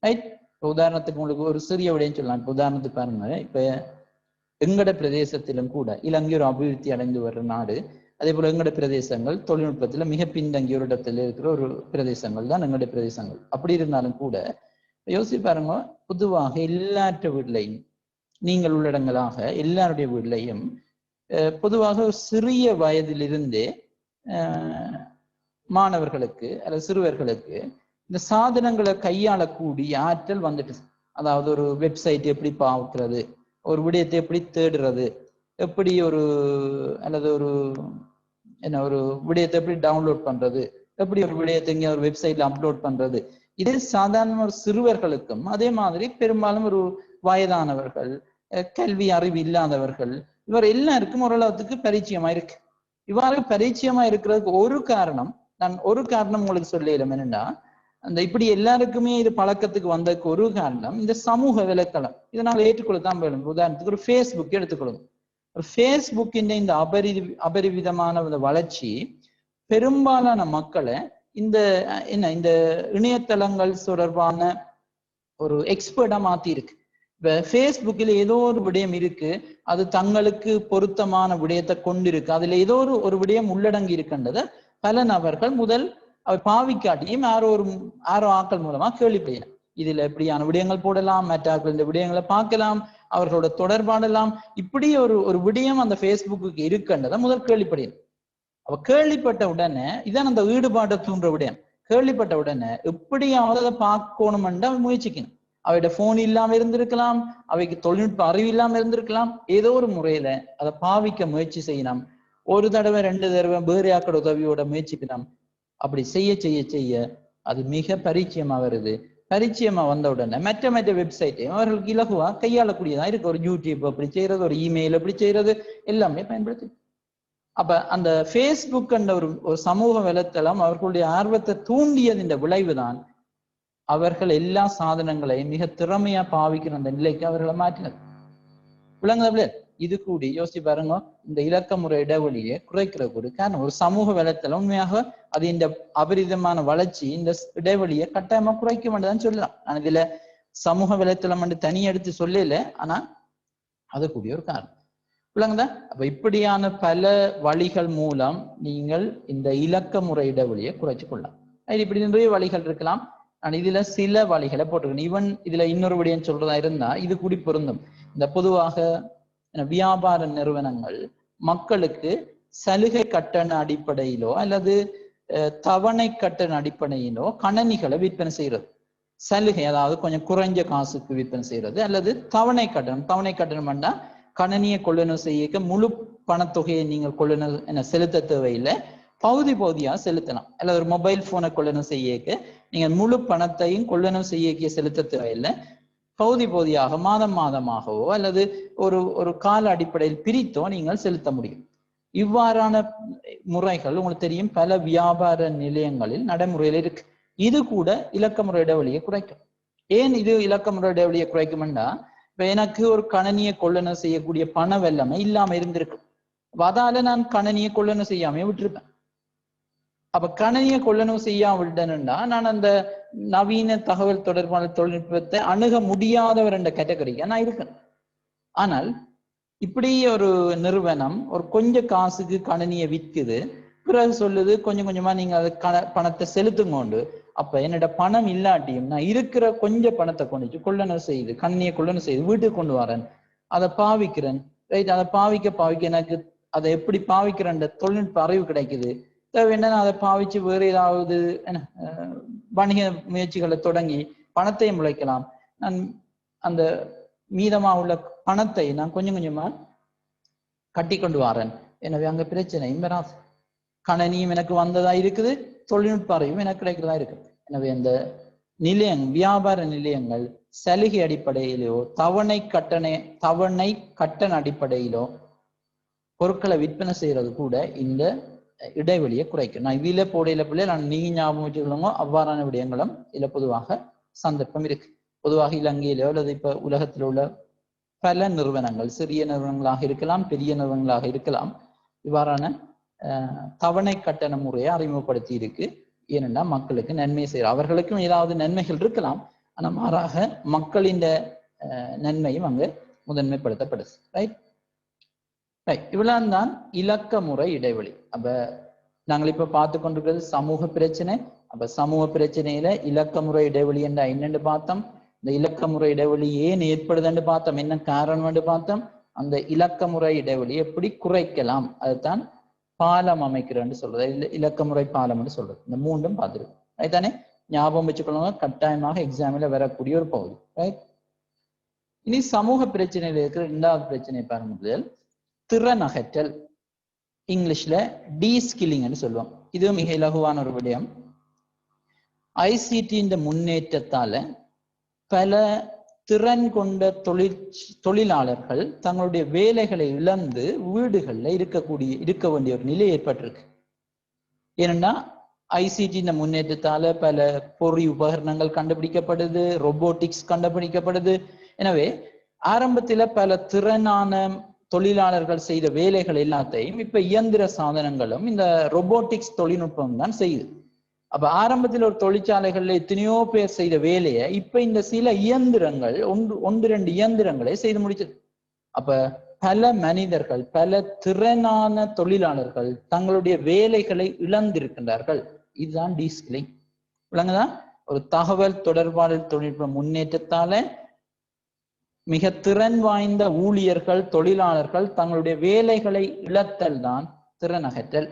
ரைட். உதாரணத்துக்கு உங்களுக்கு ஒரு சிறிய விடயம் சொல்லலாம். இப்போ உதாரணத்துக்கு பாருங்க, இப்ப எங்கட பிரதேசத்திலும் கூட இலங்கை ஒரு அபிவிருத்தி அடைந்து வர்ற நாடு. அதே போல எங்கட பிரதேசங்கள் தொழில்நுட்பத்துல மிக பின்தங்கிய ஒரு இடத்துல இருக்கிற ஒரு பிரதேசங்கள் தான் எங்களுடைய பிரதேசங்கள். அப்படி இருந்தாலும் கூட யோசிச்சு பாருங்க, பொதுவாக எல்லாற்ற வீட்லையும் நீங்கள் உள்ளடங்களாக எல்லாருடைய வீட்லையும் பொதுவாக சிறிய வயதிலிருந்தே மாணவர்களுக்கு அல்லது சிறுவர்களுக்கு இந்த சாதனங்களை கையாளக்கூடிய ஆற்றல் வந்துட்டு. அதாவது ஒரு வெப்சைட் எப்படி பார்க்கிறது, ஒரு விடயத்தை எப்படி தேடுறது, எப்படி ஒரு அல்லது ஒரு ஒரு விடயத்தை எப்படி டவுன்லோட் பண்றது, எப்படி ஒரு விடயத்தை இங்க ஒரு வெப்சைட்ல அப்லோட் பண்றது, இது சாதாரண ஒரு சிறுவர்களுக்கும் அதே மாதிரி பெரும்பாலும் ஒரு வயதானவர்கள், கல்வி அறிவு இல்லாதவர்கள், இவர் எல்லாருக்கும் ஓரளவுக்கு பரிச்சயமா இருக்கு. இவ்வாறு பரிச்சயமா இருக்கிறதுக்கு ஒரு காரணம் உங்களுக்கு சொல்லலாம். என்னன்னா, அந்த இப்படி எல்லாருக்குமே இது பழக்கத்துக்கு வந்ததுக்கு ஒரு காரணம் இந்த சமூக வலைத்தளம். இதை நாங்கள் ஏற்றுக்கொள்ளத்தான் வேணும். உதாரணத்துக்கு ஒரு ஃபேஸ்புக் எடுத்துக்கொள்ளுங்க. ஒரு ஃபேஸ்புக்கின் இந்த அபரிவிதமான வளர்ச்சி பெரும்பாலான மக்களை இந்த இணையதளங்கள் தொடர்பான ஒரு எக்ஸ்பர்ட்டா மாத்தி இருக்கு. இப்ப ஃபேஸ்புக்கில் ஏதோ ஒரு விடயம் இருக்கு, அது தங்களுக்கு பொருத்தமான விடயத்தை கொண்டிருக்கு, அதுல ஏதோ ஒரு விடயம் உள்ளடங்கி இருக்கின்றத பல நபர்கள் முதல் அவர் பாவிக்காட்டியும் ஆரோ ஆக்கள் மூலமா கேள்விப்படையலாம். இதுல எப்படியான விடயங்கள் போடலாம், மற்ற இந்த விடயங்களை பார்க்கலாம், அவர்களோட தொடர்பாடலாம், இப்படி ஒரு விடயம் அந்த ஃபேஸ்புக்கு இருக்குன்றத முதல் கேள்விப்படையலாம். அவ கேள்விப்பட்ட உடனே இதான் அந்த ஈடுபாட்டை தூண்டுற விடயம். கேள்விப்பட்ட உடனே எப்படியாவது அதை பார்க்கணும்னு அவன் முயற்சிக்கணும். அவையோட போன் இல்லாம இருந்திருக்கலாம், அவைக்கு தொழில்நுட்ப அறிவு இல்லாம இருந்திருக்கலாம், ஏதோ ஒரு முறையில அதை பாவிக்க முயற்சி செய்யலாம். ஒரு தடவை 2 தடவை வேறு யாக்கட உதவியோட முயற்சிக்கலாம். அப்படி செய்ய செய்ய செய்ய அது மிக பரிச்சயமா வருது. பரிச்சயமா வந்த உடனே மற்ற வெப்சைட்டையும் அவர்களுக்கு இலகுவா கையாளக்கூடியதா இருக்கு. ஒரு யூடியூப் அப்படி செய்யறது, ஒரு இமெயில் அப்படி செய்யறது, எல்லாமே பயன்படுத்தி. அப்ப அந்த ஃபேஸ்புக் என்ற ஒரு சமூக வலைத்தளம் அவர்களுடைய ஆர்வத்தை தூண்டியது விளைவுதான் அவர்கள் எல்லா சாதனங்களையும் மிக திறமையா பாவிக்கிற அந்த நிலைக்கு அவர்களை மாற்றினது. விளங்குதா? இது கூடி யோசிச்சு பாருங்க, இந்த இலக்க முறை இடைவெளியை குறைக்கிற ஒரு காரணம் ஒரு சமூக வலைத்தளம். உண்மையாக அது இந்த அபரிதமான வளர்ச்சி இந்த இடைவெளியை கட்டாயமா குறைக்க வேண்டியதான் சொல்லலாம். நான் இதுல சமூக வலைத்தளம் என்று தனி எடுத்து சொல்லல, ஆனா அது கூடிய ஒரு காரணம். விளங்குதா? அப்ப இப்படியான பல வழிகள் மூலம் நீங்கள் இந்த இலக்க முறை இடைவெளியை குறைச்சு கொள்ளலாம். இப்படி நிறைய வழிகள் இருக்கலாம். நான் இதுல சில வழிகளை போட்டிருக்கேன். ஈவன் இதுல இன்னொரு விடயம் சொல்றதா இருந்தா இது கூடி பொருந்தும். இந்த பொதுவாக வியாபார நிறுவனங்கள் மக்களுக்கு சலுகை கட்டண அடிப்படையிலோ அல்லது தவணை கட்டண அடிப்படையிலோ கணனிகளை விற்பனை செய்யறது. சலுகை, அதாவது கொஞ்சம் குறைஞ்ச காசுக்கு விற்பனை செய்யறது, அல்லது தவணை கட்டணம் பண்ணா கணனியை கொள்ளணும் செய்ய முழு பணத்தொகையை நீங்கள் கொள்ளணும் செலுத்த தேவையில்லை, பகுதியா செலுத்தலாம். அல்லது ஒரு மொபைல் போனை கொள்ளணும் செய்ய நீங்க முழு பணத்தையும் கொள்ளணும் செய்ய செலுத்த தேவையில்லை, பகுதியாக மாதமாகவோ அல்லது ஒரு கால அடிப்படையில் பிரித்தோ நீங்கள் செலுத்த முடியும். இவ்வாறான முறைகள் உங்களுக்கு தெரியும் பல வியாபார நிலையங்களில் நடைமுறையில் இருக்கு. இது கூட இலக்க முறை இடைவெளியை குறைக்கும். ஏன் இது இலக்க முறை இடைவெளியை குறைக்கும்னா, இப்ப எனக்கு ஒரு கணனியை கொள்ளணும் செய்யக்கூடிய பண வெள்ளமை இல்லாம இருந்திருக்கு. அதால நான் கணனியை கொள்ளணும் செய்யாம விட்டுருப்பேன். அப்ப கணனியை கொள்ளணும் செய்யாம விட்டேன்னா நான் அந்த நவீன தகவல் தொடர்பான தொழில்நுட்பத்தை அணுக முடியாதவர் என்ற கேட்டகரிக்கு நான் இருக்கேன். ஆனால் இப்படி ஒரு நிறுவனம் ஒரு கொஞ்சம் காசுக்கு கணனியை விற்குது, பிறகு சொல்லுது கொஞ்சம் கொஞ்சமா நீங்க அது பணத்தை செலுத்துங்கோண்டு. அப்ப என்னோட பணம் இல்லாட்டியும் நான் இருக்கிற கொஞ்சம் பணத்தை கொண்டு கொள்ளணும் செய்து கண்ணியை கொள்ளணும் செய்து வீட்டுக்கு கொண்டு வரேன், அதை பாவிக்கிறேன். ரைட், அதை பாவிக்க எனக்கு அதை எப்படி பாவிக்கிறேன் தொழில்நுட்ப அறிவு கிடைக்குது. தேவை என்ன, அதை பாவிச்சு வேறு ஏதாவது வணிக முயற்சிகளை தொடங்கி பணத்தையும் முளைக்கலாம். நான் அந்த மீதமா உள்ள பணத்தை நான் கொஞ்சம் கொஞ்சமா கட்டி கொண்டு வரேன். எனவே அங்க பிரச்சனையும் வராது. கணனியும் எனக்கு வந்ததா இருக்குது, தொழில்நுட்ப அறிவும் எனக்கு கிடைக்கிறதா இருக்கு. எனவே அந்த வியாபார நிலையங்கள் சலுகை அடிப்படையிலோ தவணை கட்டண அடிப்படையிலோ பொருட்களை விற்பனை செய்யறது கூட இந்த இடைவெளியை குறைக்கும். நான் இதுல போடையில பிள்ளை நான் நீங்க ஞாபகம் வச்சுக்கொள்ளுங்க, அவ்வாறான விடயங்களும் இதுல பொதுவாக சந்தர்ப்பம் இருக்கு. பொதுவாக இலங்கையிலோ அல்லது இப்ப உலகத்தில் உள்ள பல நிறுவனங்கள், சிறிய நிறுவனங்களாக இருக்கலாம், பெரிய நிறுவனங்களாக இருக்கலாம், இவ்வாறான தவணை கட்டண முறையை அறிமுகப்படுத்தி இருக்கு. ஏனென்றா மக்களுக்கு நன்மை செய்ய, அவர்களுக்கும் ஏதாவது நன்மைகள் இருக்கலாம், ஆனால் மாறாக மக்களின் நன்மையும் அங்கு முதன்மைப்படுத்தப்படுது. ரைட் ரைட் இவ்வளவு தான் இலக்க முறை இடைவெளி. அப்ப நாங்கள் இப்ப பார்த்து கொண்டிருக்கிறது சமூக பிரச்சனை. அப்ப சமூக பிரச்சனையில இலக்க முறை இடைவெளி என்ற என்னென்று பார்த்தோம். இந்த இலக்க முறை இடைவெளி ஏன் ஏற்படுதுன்னு பார்த்தோம், என்ன காரணம் பார்த்தோம். அந்த இலக்க முறை இடைவெளி எப்படி குறைக்கலாம், அதுதான் பாலம் அமைக்கிறேன்னு சொல்றது, இலக்க முறை பாலம் சொல்றது. இந்த மூன்றும் பார்த்துருக்கோம். ரைட் தானே, ஞாபகம் வச்சுக்கொள்ளுங்க, கட்டாயமாக எக்ஸாமில வரக்கூடிய ஒரு பகுதி. ரைட், இனி சமூக பிரச்சனையில இருக்கிற இரண்டாவது பிரச்சனை பாருங்க. முதல் திறன் அகற்றல், இங்கிலீஷ்ல டீஸ்கில்லிங்னு சொல்லுவோம். இது மிக இலகுவான ஒரு விடயம். ஐசிடி முன்னேற்றத்தால பல திறன் கொண்ட தொழிலாளர்கள் தங்களுடைய வேலைகளை இழந்து வீடுகள்ல இருக்க வேண்டிய ஒரு நிலை ஏற்பட்டிருக்கு. ஏனென்னா ஐசிடி முன்னேற்றத்தால பல பொறி உபகரணங்கள் கண்டுபிடிக்கப்படுது, ரொபோட்டிக்ஸ் கண்டுபிடிக்கப்படுது. எனவே ஆரம்பத்துல பல திறனான தொழிலாளர்கள் செய்த வேலைகள் எல்லாத்தையும் இப்ப இயந்திர சாதனங்களும் இந்த ரொபோட்டிக்ஸ் தொழில்நுட்பம் தான் செய்யுது. அப்ப ஆரம்பத்தில் ஒரு தொழிற்சாலைகள்ல எத்தனையோ பேர் செய்த வேலையை இப்ப இந்த சில இயந்திரங்கள் ஒன்று ரெண்டு இயந்திரங்களை செய்து முடிச்சது. அப்ப பல மனிதர்கள், பல திறனான தொழிலாளர்கள் தங்களுடைய வேலைகளை இழந்திருக்கின்றார்கள். இதுதான் டீஸ்கில்லிங். விளங்குதான், ஒரு தகவல் தொடர்பாடல் தொழில்நுட்ப முன்னேற்றத்தால மிக திறன் வாய்ந்த ஊழியர்கள், தொழிலாளர்கள் தங்களுடைய வேலைகளை இழத்தல் தான் திறன் அகற்றல்.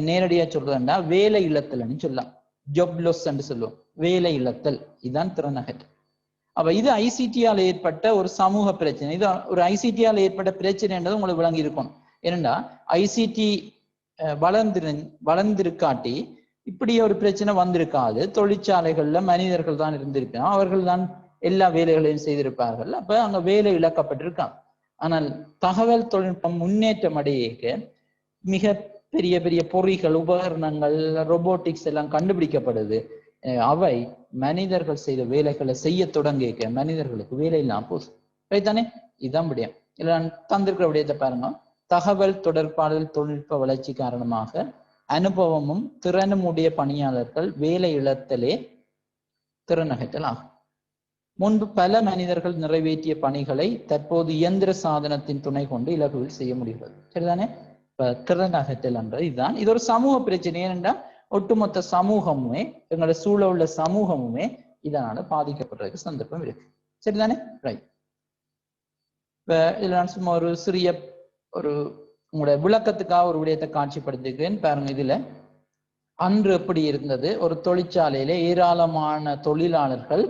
நேரடியா சொல்றதுன்னா வேலை இழத்தல்னு சொல்லலாம், ஜாப் லாஸ் என்று சொல்லுவோம். வேலை இழத்தல் இதுதான் திறன் அகற்றல். அப்ப இது ஐசிடியால் ஏற்பட்ட ஒரு சமூக பிரச்சனை. இது ஒரு ஐசிடியால் ஏற்பட்ட பிரச்சனைன்றது உங்களுக்கு விளங்கி இருக்கும். ஏனென்றா ஐசிடி வளர்ந்திருக்காட்டி இப்படி ஒரு பிரச்சனை வந்திருக்காது. தொழிற்சாலைகள்ல மனிதர்கள் தான் இருந்திருக்கணும், அவர்கள் தான் எல்லா வேலைகளையும் செய்திருப்பார்கள். அப்ப அங்க வேலை இழக்கப்பட்டிருக்காங்க. ஆனால் தகவல் தொழில்நுட்பம் முன்னேற்றம் அடைய மிக பெரிய பெரிய பொறிகள், உபகரணங்கள், ரொபோட்டிக்ஸ் எல்லாம் கண்டுபிடிக்கப்படுது. அவை மனிதர்கள் செய்த வேலைகளை செய்ய தொடங்க மனிதர்களுக்கு வேலை இல்லாம போகுது. ரைத்தானே, இதுதான் விடயம். இல்ல நான் தந்திருக்கிற விடயத்தை பாருங்க. தகவல் தொடர்பாடல் தொழில்நுட்ப வளர்ச்சி காரணமாக அனுபவமும் திறனும் உடைய பணியாளர்கள் வேலை இழத்தலே திறன் அகற்றல் ஆகும். முன்பு பல மனிதர்கள் நிறைவேற்றிய பணிகளை தற்போது இயந்திர சாதனத்தின் துணை கொண்டு இலகுவில் செய்ய முடிகிறது. சரிதானே, இப்ப திறன் அகற்றல் என்றது இதுதான். இது ஒரு சமூக பிரச்சனை. ஏனென்றால் ஒட்டுமொத்த சமூகமுமே, எங்களோட சூழ உள்ள சமூகமுமே இதனால பாதிக்கப்படுறதுக்கு சந்தர்ப்பம் இருக்கு. சரிதானே, ரைட். இப்ப இதுல நான் சும்மா ஒரு சிறிய ஒரு உங்களோட விளக்கத்துக்காக ஒரு விடயத்தை காட்சிப்படுத்திக்கிறேன் பாருங்க. இதுல அன்று எப்படி இருந்தது, ஒரு தொழிற்சாலையில ஏராளமான தொழிலாளர்கள்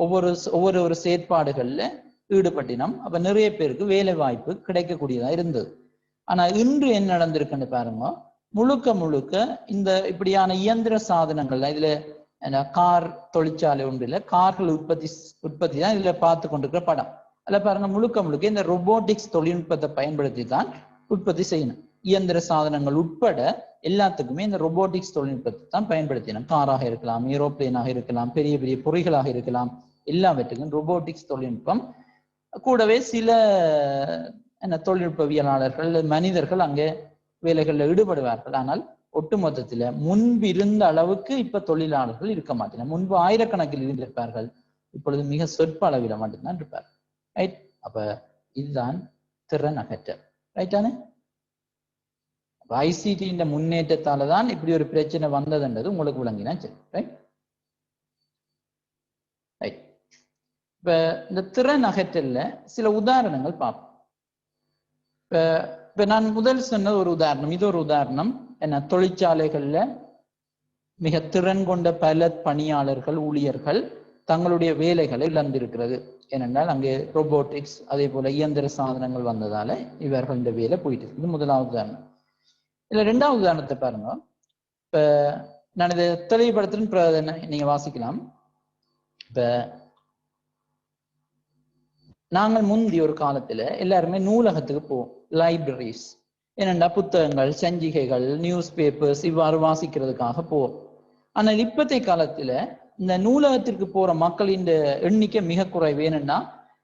ஒவ்வொரு செயற்பாடுகள்ல ஈடுபட்டினோம். அப்ப நிறைய பேருக்கு வேலை வாய்ப்பு கிடைக்கக்கூடியதா இருந்தது. ஆனா இன்று என்ன நடந்திருக்குன்னு பாருங்க. முழுக்க இந்த இப்படியான இயந்திர சாதனங்கள், இதுல கார் தொழிற்சாலை ஒன்றில் கார்கள் உற்பத்தி தான் இதுல பார்த்து கொண்டிருக்கிற படம். அதுல பாருங்க, முழுக்க இந்த ரொபோட்டிக்ஸ் தொழில்நுட்பத்தை பயன்படுத்தி தான் உற்பத்தி செய்யணும். இயந்திர சாதனங்கள் உட்பட எல்லாத்துக்குமே இந்த ரொபோட்டிக்ஸ் தொழில்நுட்பத்தை தான் பயன்படுத்தினோம். காராக இருக்கலாம், ஏரோப்ளேனாக இருக்கலாம், பெரிய பெரிய பொறிகளாக இருக்கலாம், எல்லாவற்றுக்கும் ரொபோட்டிக்ஸ் தொழில்நுட்பம். கூடவே சில தொழில்நுட்பவியலாளர்கள், மனிதர்கள் அங்கே வேலைகளில் ஈடுபடுவார்கள். ஆனால் ஒட்டுமொத்தத்துல முன்பு இருந்த அளவுக்கு இப்ப தொழிலாளர்கள் இருக்க மாட்டேன். முன்பு ஆயிரக்கணக்கில் இருந்திருப்பார்கள், இப்பொழுது மிக சொற்ப அளவில் மட்டும்தான் இருப்பார்கள். ரைட், அப்ப இதுதான் திறன் அகற்றல். ரைட்டானே, ஐசிடி முன்னேற்றத்தாலதான் இப்படி ஒரு பிரச்சனை வந்ததுன்றது உங்களுக்கு விளங்கினா சரி. Right right. இப்ப இந்த திறன் அகற்றல்ல சில உதாரணங்கள் பார்ப்போம். இப்ப நான் முதல் சொன்ன ஒரு உதாரணம், இது ஒரு உதாரணம். என்ன, தொழிற்சாலைகள்ல மிக திறன் கொண்ட பல பணியாளர்கள், ஊழியர்கள் தங்களுடைய வேலைகளை இழந்திருக்கிறது. ஏனென்றால் அங்கே ரோபோட்டிக்ஸ் அதே போல இயந்திர சாதனங்கள் வந்ததால இவர்கள் இந்த வேலை போயிட்டு. இது முதலாவது உதாரணம். இதுல ரெண்டாவது உதாரணத்தை பாருங்க. இப்ப நான் இதை தெளிவுபடுத்துறேன்னு நீங்க வாசிக்கலாம். இப்ப நாங்கள் முந்தி ஒரு காலத்துல எல்லாருமே நூலகத்துக்கு போவோம், லைப்ரரிஸ். ஏனென்றா புத்தகங்கள், சஞ்சிகைகள், நியூஸ் பேப்பர்ஸ் இவ்வாறு வாசிக்கிறதுக்காக போவோம். ஆனால் இப்பத்தைய காலத்துல இந்த நூலகத்திற்கு போற மக்களின் எண்ணிக்கை மிக குறைவு. ஏனென்னா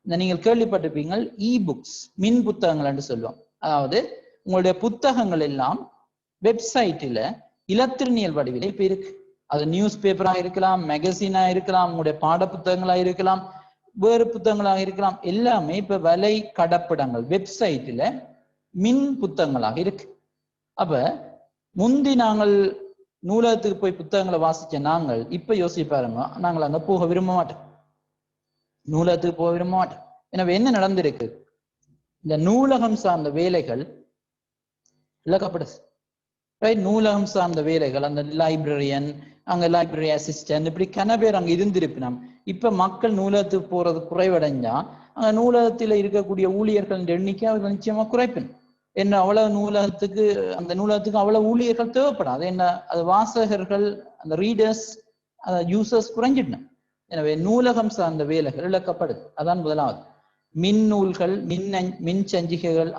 இந்த நீங்கள் கேள்விப்பட்டிருப்பீங்க, இ புக்ஸ், மின் புத்தகங்கள் என்று சொல்லுவோம். அதாவது உங்களுடைய புத்தகங்கள் எல்லாம் வெப்சைட்ல இலத்திரனியல் வடிவில் இப்ப இருக்கு. அது நியூஸ் பேப்பரா இருக்கலாம், மேகசினா இருக்கலாம், உங்களுடைய பாட புத்தகங்களா இருக்கலாம், வேறு புத்தகங்களாக இருக்கலாம். எல்லாமே இப்ப வலை கடப்படங்கள் வெப்சைட்ல மின் புத்தகங்களாக இருக்கு. அப்ப முந்தி நாங்கள் நூலகத்துக்கு போய் புத்தகங்களை வாசிச்ச நாங்கள் இப்ப யோசிச்சு பாருங்க, நாங்கள் அங்க போக விரும்ப மாட்டோம், நூலகத்துக்கு போக விரும்ப மாட்டோம். எனவே என்ன நடந்திருக்கு, இந்த நூலகம் சார்ந்த வேலைகள் இழக்கப்படுது. நூலகம் சார்ந்த வேலைகள், அந்த லைப்ரரியன், அங்க லைப்ரரி அசிஸ்டன்ட், இப்படி கன பேர் அங்க இருந்திருப்பினோம். இப்ப மக்கள் நூலகத்துக்கு போறது குறைவடைஞ்சா அங்க நூலகத்தில் இருக்கக்கூடிய ஊழியர்களின் எண்ணிக்கை அவர்கள் நிச்சயமா குறைப்பின். என்ன அவ்வளவு நூலகத்துக்கு, அந்த நூலகத்துக்கு அவ்வளவு ஊழியர்கள் தேவைப்படாது. என்ன அது வாசகர்கள், அந்த ரீடர்ஸ், யூசர்ஸ் குறைஞ்சிடணும். எனவே நூலகம் சார்ந்த வேலைகள் இழக்கப்படுது. அதான் முதலாவது. மின் நூல்கள், மின் சஞ்சிகைகள்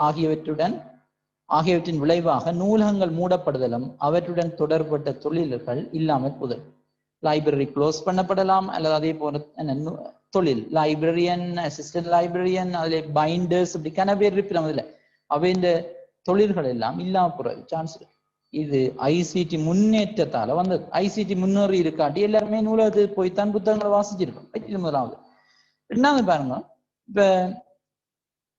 ஆகியவற்றின் விளைவாக நூலகங்கள் மூடப்படுதலும் அவற்றுடன் தொடர்பட்ட தொழில்கள் இல்லாமல் போதல். லைப்ரரி க்ளோஸ் பண்ணப்படலாம், அல்லது அதே போல தொழில் லைப்ரரியன், அசிஸ்டன்ட் லைப்ரரியன், அதுல பைண்டர்ஸ், இப்படி கன பேர் இருப்பினோம். அதுல அவை இந்த தொழில்கள் எல்லாம் இல்லாம போற சான்ஸ் இருக்கு. இது ஐசிடி முன்னேற்றத்தால வந்தது. ஐசிடி முன்னேறி இருக்காட்டி எல்லாருமே நூலகத்துக்கு போய்த்தான் புத்தகங்களை வாசிச்சிருக்கோம். இது முதலாவது. ரெண்டாவது பாருங்க, இப்ப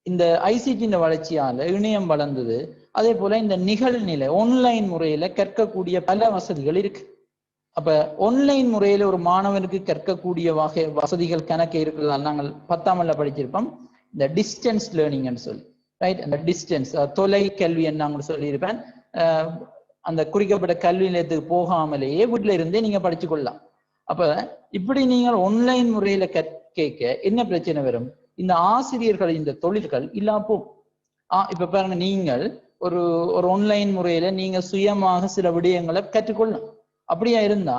இந்த ஐசிடியின் வளர்ச்சியால இணையம் வளர்ந்தது. அதே போல இந்த நிகழ்நிலை ஆன்லைன் முறையில கற்கக்கூடிய பல வசதிகள் இருக்கு. அப்ப ஆன்லைன் முறையில ஒரு மாணவனுக்கு கற்கக்கூடிய வசதிகள் கணக்கு இருக்கிறதால நாங்கள் 10ஆம் படிச்சிருப்போம் இந்த டிஸ்டன்ஸ் லேர்னிங் சொல்லி, ரைட்? அந்த டிஸ்டன்ஸ் தொலை கல்வி நாங்கள் சொல்லியிருப்பேன். அந்த குறிக்கப்பட்ட கல்வி நிலையத்துக்கு போகாமலேயே வீட்டுல இருந்தே நீங்க படிச்சு கொள்ளலாம். அப்ப இப்படி நீங்கள் ஆன்லைன் முறையில கேட்க என்ன பிரச்சனை வரும், இந்த ஆசிரியர்கள், இந்த தொழில்கள் இல்லாம இப்ப பாருங்க, நீங்கள் ஒரு ஆன்லைன் முறையில நீங்க சுயமாக சில விடயங்களை கற்றுக்கொள்ளலாம். அப்படியா இருந்தா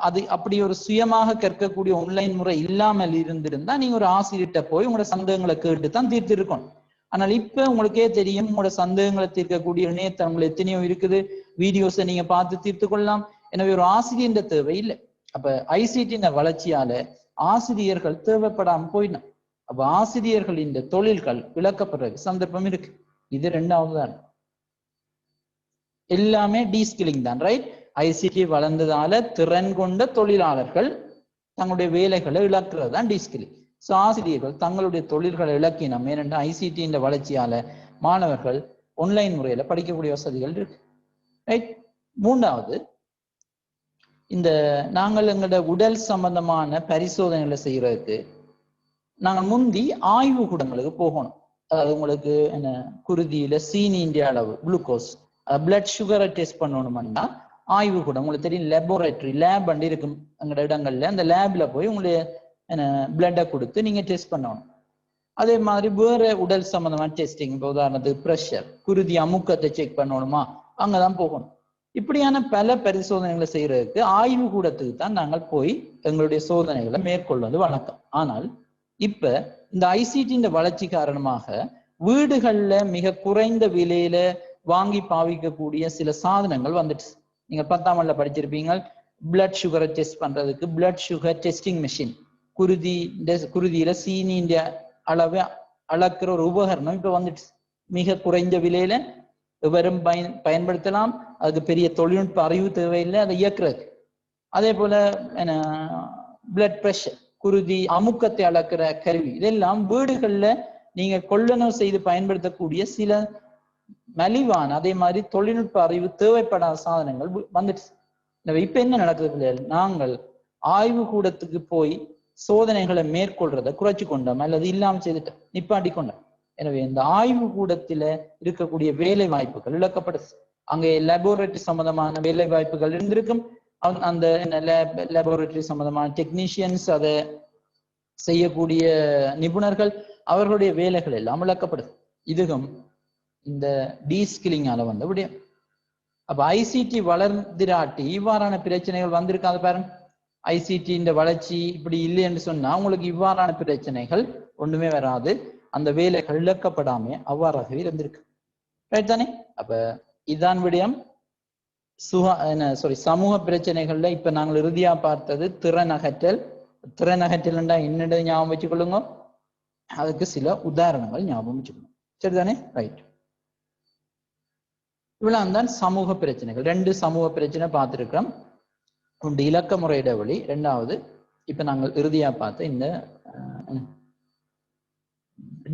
அது அப்படி ஒரு சுயமாக கற்கக்கூடிய ஆன்லைன் முறை இல்லாமல் இருந்திருந்தா நீங்க ஒரு ஆசிரியர்கிட்ட போய் உங்களோட சந்தேகங்களை கேட்டு தான் தீர்த்து இருக்கணும். ஆனால் இப்ப உங்களுக்கே தெரியும், உங்களோட சந்தேகங்களை தீர்க்கக்கூடிய இணையதளங்கள் எத்தனையோ இருக்குது, வீடியோஸை நீங்க பார்த்து தீர்த்து கொள்ளலாம். எனவே ஒரு ஆசிரியர் தேவை இல்லை. அப்ப ஐசிடியின் வளர்ச்சியால ஆசிரியர்கள் தேவைப்படாம போயிடும். அப்ப ஆசிரியர்கள் இந்த தொழில்கள் விளக்கப்படுற சந்தர்ப்பம் இருக்கு. இது ரெண்டாவது தான். எல்லாமே டீஸ்கில்லிங் தான், ரைட்? ஐசிடி வளர்ந்ததால திறன் கொண்ட தொழிலாளர்கள் தங்களுடைய வேலைகளை இழக்கிறது தான் டீஸ்கில்லிங். ஸோ ஆசிரியர்கள் தங்களுடைய தொழில்களை இழக்கினோம். ஏனென்றால் ஐசிடி இந்த வளர்ச்சியால மாணவர்கள் ஆன்லைன் முறையில படிக்கக்கூடிய வசதிகள் இருக்கு, ரைட்? மூன்றாவது, இந்த நாங்கள் எங்களோட உடல் சம்பந்தமான பரிசோதனைகளை செய்யறதுக்கு நாங்கள் முந்தி ஆய்வு கூடங்களுக்கு போகணும். அதாவது உங்களுக்கு என்ன, குருதியில சீனின்ற அளவு, குளுக்கோஸ், பிளட் சுகரை டெஸ்ட் பண்ணணும்னா ஆய்வு கூடம், உங்களுக்கு தெரியும், லெபோரட்டரி லேப் அண்ட் இருக்கும் எங்களோட இடங்கள்ல. அந்த லேப்ல போய் உங்களுடைய என்ன பிளட்டை கொடுத்து நீங்க டெஸ்ட் பண்ணணும். அதே மாதிரி வேற உடல் சம்பந்தமான டெஸ்டிங், இப்போ உதாரணத்துக்கு ப்ரெஷர், குருதி அமுக்கத்தை செக் பண்ணணுமா, அங்கதான் போகணும். இப்படியான பல பரிசோதனைகளை செய்யறதுக்கு ஆய்வு கூடத்துக்கு தான் நாங்கள் போய் எங்களுடைய சோதனைகளை மேற்கொள்வது வழக்கம். ஆனால் இப்ப இந்த ஐசிடி இந்த வளர்ச்சி காரணமாக வீடுகள்ல மிக குறைந்த விலையில வாங்கி பாவிக்கக்கூடிய சில சாதனங்கள் வந்துட்டு. நீங்க 10ஆம் படிச்சிருப்பீங்க, பிளட் சுகரை டெஸ்ட் பண்றதுக்கு பிளட் சுகர் டெஸ்டிங் மெஷின், குருதியில சீனின்ற அளவை அளக்குற ஒரு உபகரணம் இப்ப வந்துட்டு. மிக குறைந்த விலையில வெறும் பயன்படுத்தலாம். அதுக்கு பெரிய தொழில்நுட்ப அறிவு தேவையில்லை அதை இயக்குறது. அதே போல என்ன, பிளட் பிரஷர், குருதி அமுக்கத்தை அளக்கிற கருவி, இதெல்லாம் வீடுகள்ல நீங்க கொள்ளளவு செய்து பயன்படுத்தக்கூடிய சில மலிவான, அதே மாதிரி தொழில்நுட்ப அறிவு தேவைப்படாத சாதனங்கள் வந்துட்டு. இப்ப என்ன நடக்குது, நாங்கள் ஆய்வு கூடத்துக்கு போய் சோதனைகளை மேற்கொள்றதை குறைச்சு கொண்டோம், அல்லது இல்லாம செய்துட்டோம், நிப்பாட்டி கொண்டோம். எனவே இந்த ஆய்வு கூடத்துல இருக்கக்கூடிய வேலை வாய்ப்புகள் இழக்கப்படுது. அங்கே லேபோரட்டரி சம்பந்தமான வேலை வாய்ப்புகள் இருந்திருக்கும். அந்த லேபோரட்டரி சம்பந்தமான டெக்னீஷியன்ஸ், அதை செய்யக்கூடிய நிபுணர்கள், அவர்களுடைய வேலைகள் எல்லாம் இழக்கப்படுது. இதுவும் இந்த டீஸ்கில்லிங்கால வந்த விடயம். அப்ப ஐசிடி வளர்ந்திராட்டி இவ்வாறான பிரச்சனைகள் வந்திருக்காது பாருங்க. ஐசிடி இந்த வளர்ச்சி இப்படி இல்லைன்னு சொன்னா உங்களுக்கு இவ்வாறான பிரச்சனைகள் ஒண்ணுமே வராது. அந்த வேலைகள் இழக்கப்படாம அவ்வாறாகவே இருந்திருக்கு, ரைட் தானே? அப்ப இதுதான் விடயம். சமூக பிரச்சனைகள்ல இப்ப நாங்கள் இறுதியா பார்த்தது திறன் அகற்றல். திறன் அகற்றல்ண்டா என்னது ஞாபகம் வச்சுக்கொள்ளுங்க, அதுக்கு சில உதாரணங்கள் ஞாபகம் வச்சுக்கணும், சரிதானே? ரைட். இவ்வளவு தான் சமூக பிரச்சனைகள். 2 சமூக பிரச்சனை பார்த்திருக்கிறோம். ஒன்று இலக்க முறை இடைவெளி, 2வது இப்ப நாங்கள் இறுதியா பார்த்த இந்த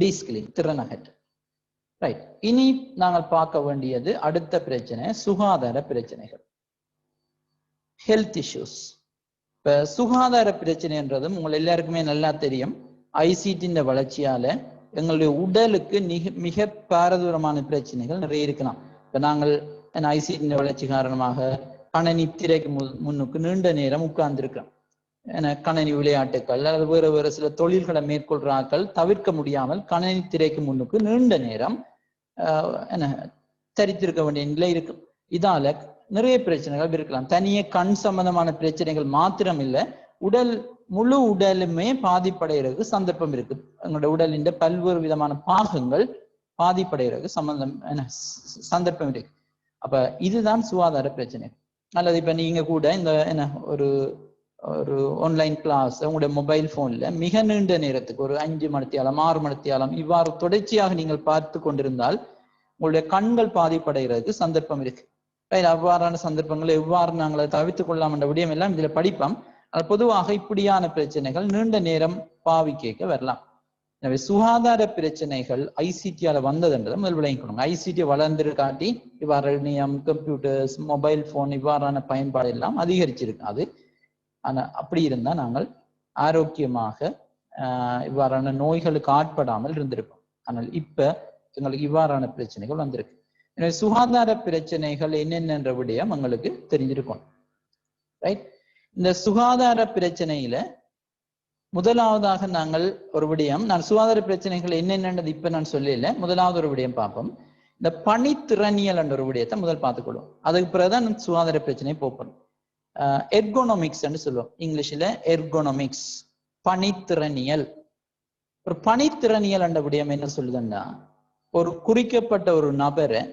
டீஸ்கிலிங், திறனகற்று. ரைட், இனி நாங்கள் பார்க்க வேண்டியது அடுத்த பிரச்சனை சுகாதார பிரச்சனைகள், ஹெல்த் இஷ்யூஸ். இப்ப சுகாதார பிரச்சனைன்றதும் உங்கள் எல்லாருக்குமே நல்லா தெரியும். ஐசிடியின் வளர்ச்சியால எங்களுடைய உடலுக்கு மிக பாரதூரமான பிரச்சனைகள் நிறைய இருக்கலாம். இப்ப நாங்கள் ஐசிடியின் வளர்ச்சி காரணமாக கணனி திரைக்கு முன்னுக்கு நீண்ட நேரம் உட்கார்ந்துருக்கிறோம். கணனி விளையாட்டுக்கள் அல்லது வேறு வேறு சில தொழில்களை மேற்கொள்றாக்கள் தவிர்க்க முடியாமல் கணனி திரைக்கு முன்னுக்கு நீண்ட நேரம் தரித்திருக்க வேண்டிய நிலை இருக்கும். இதால நிறைய பிரச்சனைகள் இருக்கலாம். தனியே கண் சம்பந்தமான பிரச்சனைகள் மாத்திரம் இல்லை, முழு உடலுமே பாதிப்படைகிறதுக்கு சந்தர்ப்பம் இருக்கு. எங்களோட உடலின் பல்வேறு விதமான பாகங்கள் பாதிப்படைகிறதுக்கு சந்தர்ப்பம் இருக்கு. அப்ப இதுதான் சுகாதார பிரச்சனை. அல்லது இப்ப நீங்க கூட இந்த ஒரு ஆன்லைன் கிளாஸ் உங்களுடைய மொபைல் போன்ல மிக நீண்ட நேரத்துக்கு ஒரு 5 மணித்தியாலம் 6 மணித்தியாலம் இவ்வாறு தொடர்ச்சியாக நீங்கள் பார்த்து கொண்டிருந்தால் உங்களுடைய கண்கள் பாதிப்படைகிறதுக்கு சந்தர்ப்பம் இருக்கு. அவ்வாறான சந்தர்ப்பங்களை எவ்வாறு நாங்கள் தவிர்த்துக் கொள்ளலாம் என்ற விடயம் எல்லாம் இதுல படிப்போம். பொதுவாக இப்படியான பிரச்சனைகள் நீண்ட நேரம் பாவிக்க வரலாம். எனவே சுகாதார பிரச்சனைகள் ஐசிடியால வந்ததுன்றதை முதல் விளங்கிக்கணும். ஐசிடி வளர்ந்துருக்காட்டி இவ்வாறு கம்ப்யூட்டர்ஸ், மொபைல் போன் இவ்வாறான பயன்பாடு எல்லாம் அதிகரிச்சிருக்காது. ஆனா அப்படி இருந்தா நாங்கள் ஆரோக்கியமாக இவ்வாறான நோய்களுக்கு ஆட்படாமல் இருந்திருப்போம். ஆனால் இப்ப எங்களுக்கு இவ்வாறான பிரச்சனைகள் வந்திருக்கு. எனவே சுகாதார பிரச்சனைகள் என்னென்ன விடயம் எங்களுக்கு தெரிஞ்சிருக்கும். ரைட், இந்த சுகாதார பிரச்சனையில முதலாவதாக நாங்கள் ஒரு விடயம், நான் சுகாதார பிரச்சனைகள் என்னென்னது இப்ப நான் சொல்லல, முதலாவது ஒரு விடயம் பார்ப்போம். இந்த பணித்திறனியல் என்ற ஒரு விடயத்தை முதல் பார்த்துக்கொள்வோம். அதுக்கு பிறகுதான் சுகாதார பிரச்சனையை போப்போம். எர்கோனமிக்ஸ் என்று சொல்லுவோம் இங்கிலீஷ்ல. எர்கோனமிக்ஸ், பணித்திறனியல். ஒரு பணித்திறனியல் என்ற விடயம் என்ன சொல்லுதுன்னா, ஒரு குறிக்கப்பட்ட ஒரு நபரை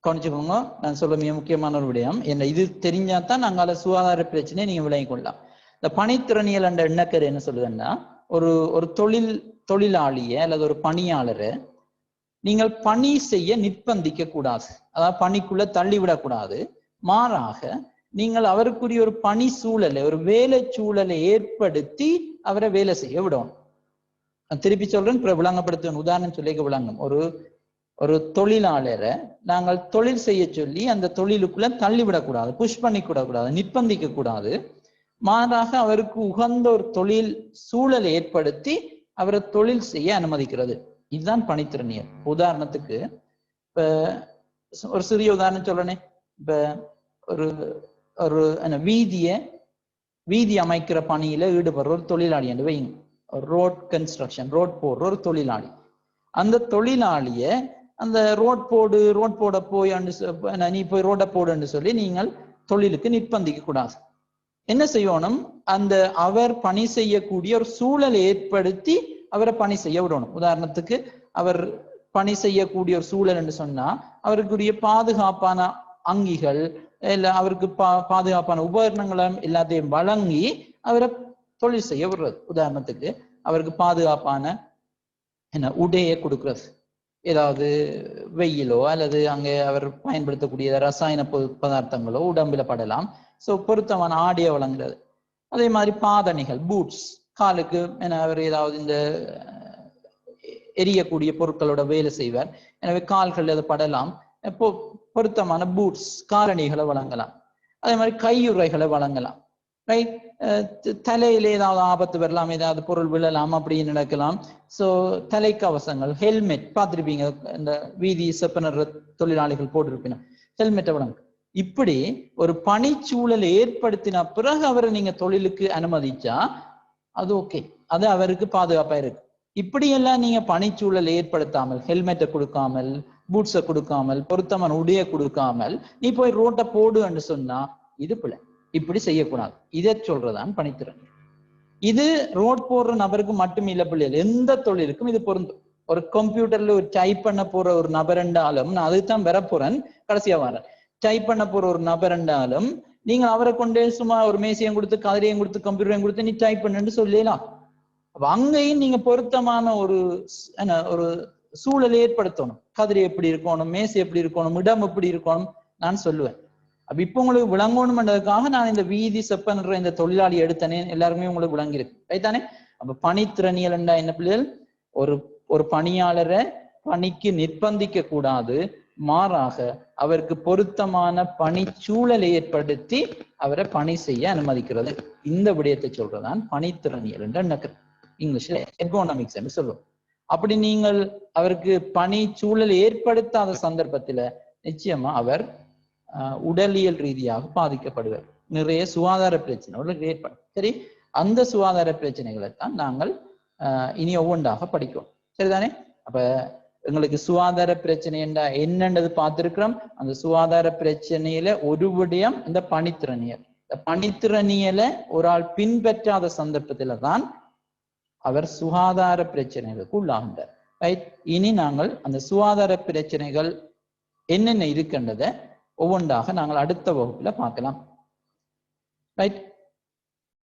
கவனிச்சுக்கோங்க. நான் சொல்ல மிக முக்கியமான ஒரு விடயம் என்ன, இது தெரிஞ்சாதான் நாங்கள் சுகாதார பிரச்சனையை நீங்க விளங்கிக் கொள்ளலாம். இந்த பணித்திறனியல் என்ற எண்ணக்கரு என்ன சொல்லுதுன்னா, ஒரு தொழிலாளிய அல்லது ஒரு பணியாளரை நீங்கள் பணி செய்ய நிர்பந்திக்க கூடாது, அதாவது பணிக்குள்ள தள்ளிவிடக்கூடாது. மாறாக நீங்கள் அவருக்குரிய ஒரு பணி சூழலை, ஒரு வேலை சூழலை ஏற்படுத்தி அவரை வேலை செய்ய விடணும். திருப்பி சொல்றேன், விளங்கப்படுத்துவேன். உதாரணம் சொல்லி விளங்கும். ஒரு தொழிலாளரை நாங்கள் தொழில் செய்ய சொல்லி அந்த தொழிலுக்குள்ள தள்ளிவிடக்கூடாது, புஷ் பண்ணி கூடாது, நிர்பந்திக்க கூடாது. மாறாக அவருக்கு உகந்த ஒரு தொழில் சூழலை ஏற்படுத்தி அவரை தொழில் செய்ய அனுமதிக்கிறது. இதுதான் பணித்திறனியல். உதாரணத்துக்கு இப்ப ஒரு சிறிய உதாரணம் சொல்றேனே, இப்ப ஒரு வீதி அமைக்கிற பணியில ஈடுபடுற ஒரு தொழிலாளி என்று வைங்க. ரோட் கன்ஸ்ட்ரக்ஷன், ரோட் போடுற ஒரு தொழிலாளி. அந்த தொழிலாளிய அந்த ரோட் போட போய் நீ போய் ரோட்டை போடுன்னு சொல்லி நீங்கள் தொழிலுக்கு நிர்பந்திக்க கூடாது. என்ன செய்யணும், அவர் பணி செய்யக்கூடிய ஒரு சூழலை ஏற்படுத்தி அவரை பணி செய்ய விடணும். உதாரணத்துக்கு அவர் பணி செய்யக்கூடிய ஒரு சூழல் என்று சொன்னா அவருக்குரிய பாதுகாப்பான அங்கிகள் இல்ல அவருக்கு பாதுகாப்பான உபகரணங்களும் எல்லாத்தையும் வழங்கி அவரை தொழில் செய்ய விடுறது. உதாரணத்துக்கு அவருக்கு பாதுகாப்பான உடையை கொடுக்கிறது, ஏதாவது வெயிலோ அல்லது அங்கே அவர் பயன்படுத்தக்கூடிய ரசாயன பதார்த்தங்களோ உடம்புல படலாம். சோ பொருத்தமான ஆடையை வழங்குறது. அதே மாதிரி பாதணிகள், பூட்ஸ், காலுக்கு அவர் ஏதாவது இந்த எரியக்கூடிய பொருட்களோட வேலை செய்வார், எனவே கால்கள் அதை படலாம், பொருத்தமான பூட்ஸ் காலணிகளை வழங்கலாம். அதே மாதிரி கையுறைகளை வழங்கலாம். ரைட், தலையில ஏதாவது ஆபத்து வரலாம், ஏதாவது பொருள் விழலாம், அப்படின்னு நடக்கலாம். சோ தலைக்கவசங்கள், ஹெல்மெட் பார்த்துருப்பீங்க, இந்த வீதி செப்பனர் தொழிலாளிகள் போட்டிருப்பீங்க, ஹெல்மெட்டை வழங்க. இப்படி ஒரு பணிச்சூழலை ஏற்படுத்தின பிறகு அவரை நீங்க தொழிலுக்கு அனுமதிச்சா அது ஓகே, அது அவருக்கு பாதுகாப்பா இருக்கு. இப்படியெல்லாம் நீங்க பணிச்சூழலை ஏற்படுத்தாமல், ஹெல்மெட்டை கொடுக்காமல், பூட்ஸை கொடுக்காமல், பொருத்தமான உடைய கொடுக்காமல் நீ போய் ரோட்டை போடுன்னு சொன்னா இது பிள்ளை. இப்படி செய்யக்கூடாது. இதை சொல்றதான் பணித்திறன். இது ரோட் போடுற நபருக்கு மட்டும் இல்ல பிள்ளைகள், எந்த தொழிலுக்கும் இது பொருந்தும். ஒரு கம்ப்யூட்டர்ல ஒரு டைப் பண்ண போற ஒரு நபர் என்றாலும், நான் அதுதான் வரப்போறேன் கடைசியா வரேன், டைப் பண்ண போற ஒரு நபர் என்றாலும் நீங்க அவரை கொண்டே சும்மா ஒரு மேசையும் கொடுத்து கதிரையும் கொடுத்து கம்ப்யூட்டரையும் கொடுத்து நீ டைப் பண்ணுன்னு சொல்லலாம். அப்ப அங்கேயும் நீங்க பொருத்தமான ஒரு சூழலை ஏற்படுத்தணும். கதிரை எப்படி இருக்கணும், மேசை எப்படி இருக்கணும், இடம் எப்படி இருக்கணும் நான் சொல்லுவேன். அப்ப இப்ப உங்களுக்கு விளங்கணும்ன்றதுக்காக நான் இந்த வீதி செப்பன்ற இந்த தொழிலாளி எடுத்தனே, எல்லாருமே உங்களுக்கு விளங்கியிருக்கு ரைத்தானே. அப்ப பணித்திறனியல் என்றா என்ன பிள்ளைகள், ஒரு பணியாளரை பணிக்கு நிர்பந்திக்க கூடாது, மாறாக அவருக்கு பொருத்தமான பணிச்சூழலை ஏற்படுத்தி அவரை பணி செய்ய அனுமதிக்கிறது. இந்த விடயத்தை சொல்றதான் பணித்திறனியல் என்ற இங்கிலீஷ்ல எர்கோனாமிக்ஸ் என்று சொல்லுவோம். அப்படி நீங்கள் அவருக்கு பணி சூழலை ஏற்படுத்தாத சந்தர்ப்பத்துல நிச்சயமா அவர் உடலியல் ரீதியாக பாதிக்கப்படுவார். நிறைய சுகாதார பிரச்சனைகள் ஏற்படும். சரி, அந்த சுகாதார பிரச்சனைகளை தான் நாங்கள் இனி ஒவ்வொன்றாக படிக்கிறோம். சரிதானே. அப்ப எங்களுக்கு சுகாதார பிரச்சனை என்னன்றது பார்த்திருக்கிறோம். அந்த சுகாதார பிரச்சனையில ஒரு விடயம் இந்த பணித்திறனியல். இந்த பணித்திறனியலை ஒரு ஆள் பின்பற்றாத சந்தர்ப்பத்தில தான் அவர் சுகாதார பிரச்சனைகளுக்கு உள்ளாகின்றார். ரைட். இனி நாங்கள் அந்த சுகாதார பிரச்சனைகள் என்னென்ன இருக்கின்றதை ஒவ்வொன்றாக நாங்கள் அடுத்த வகுப்புல பார்க்கலாம். ரைட்.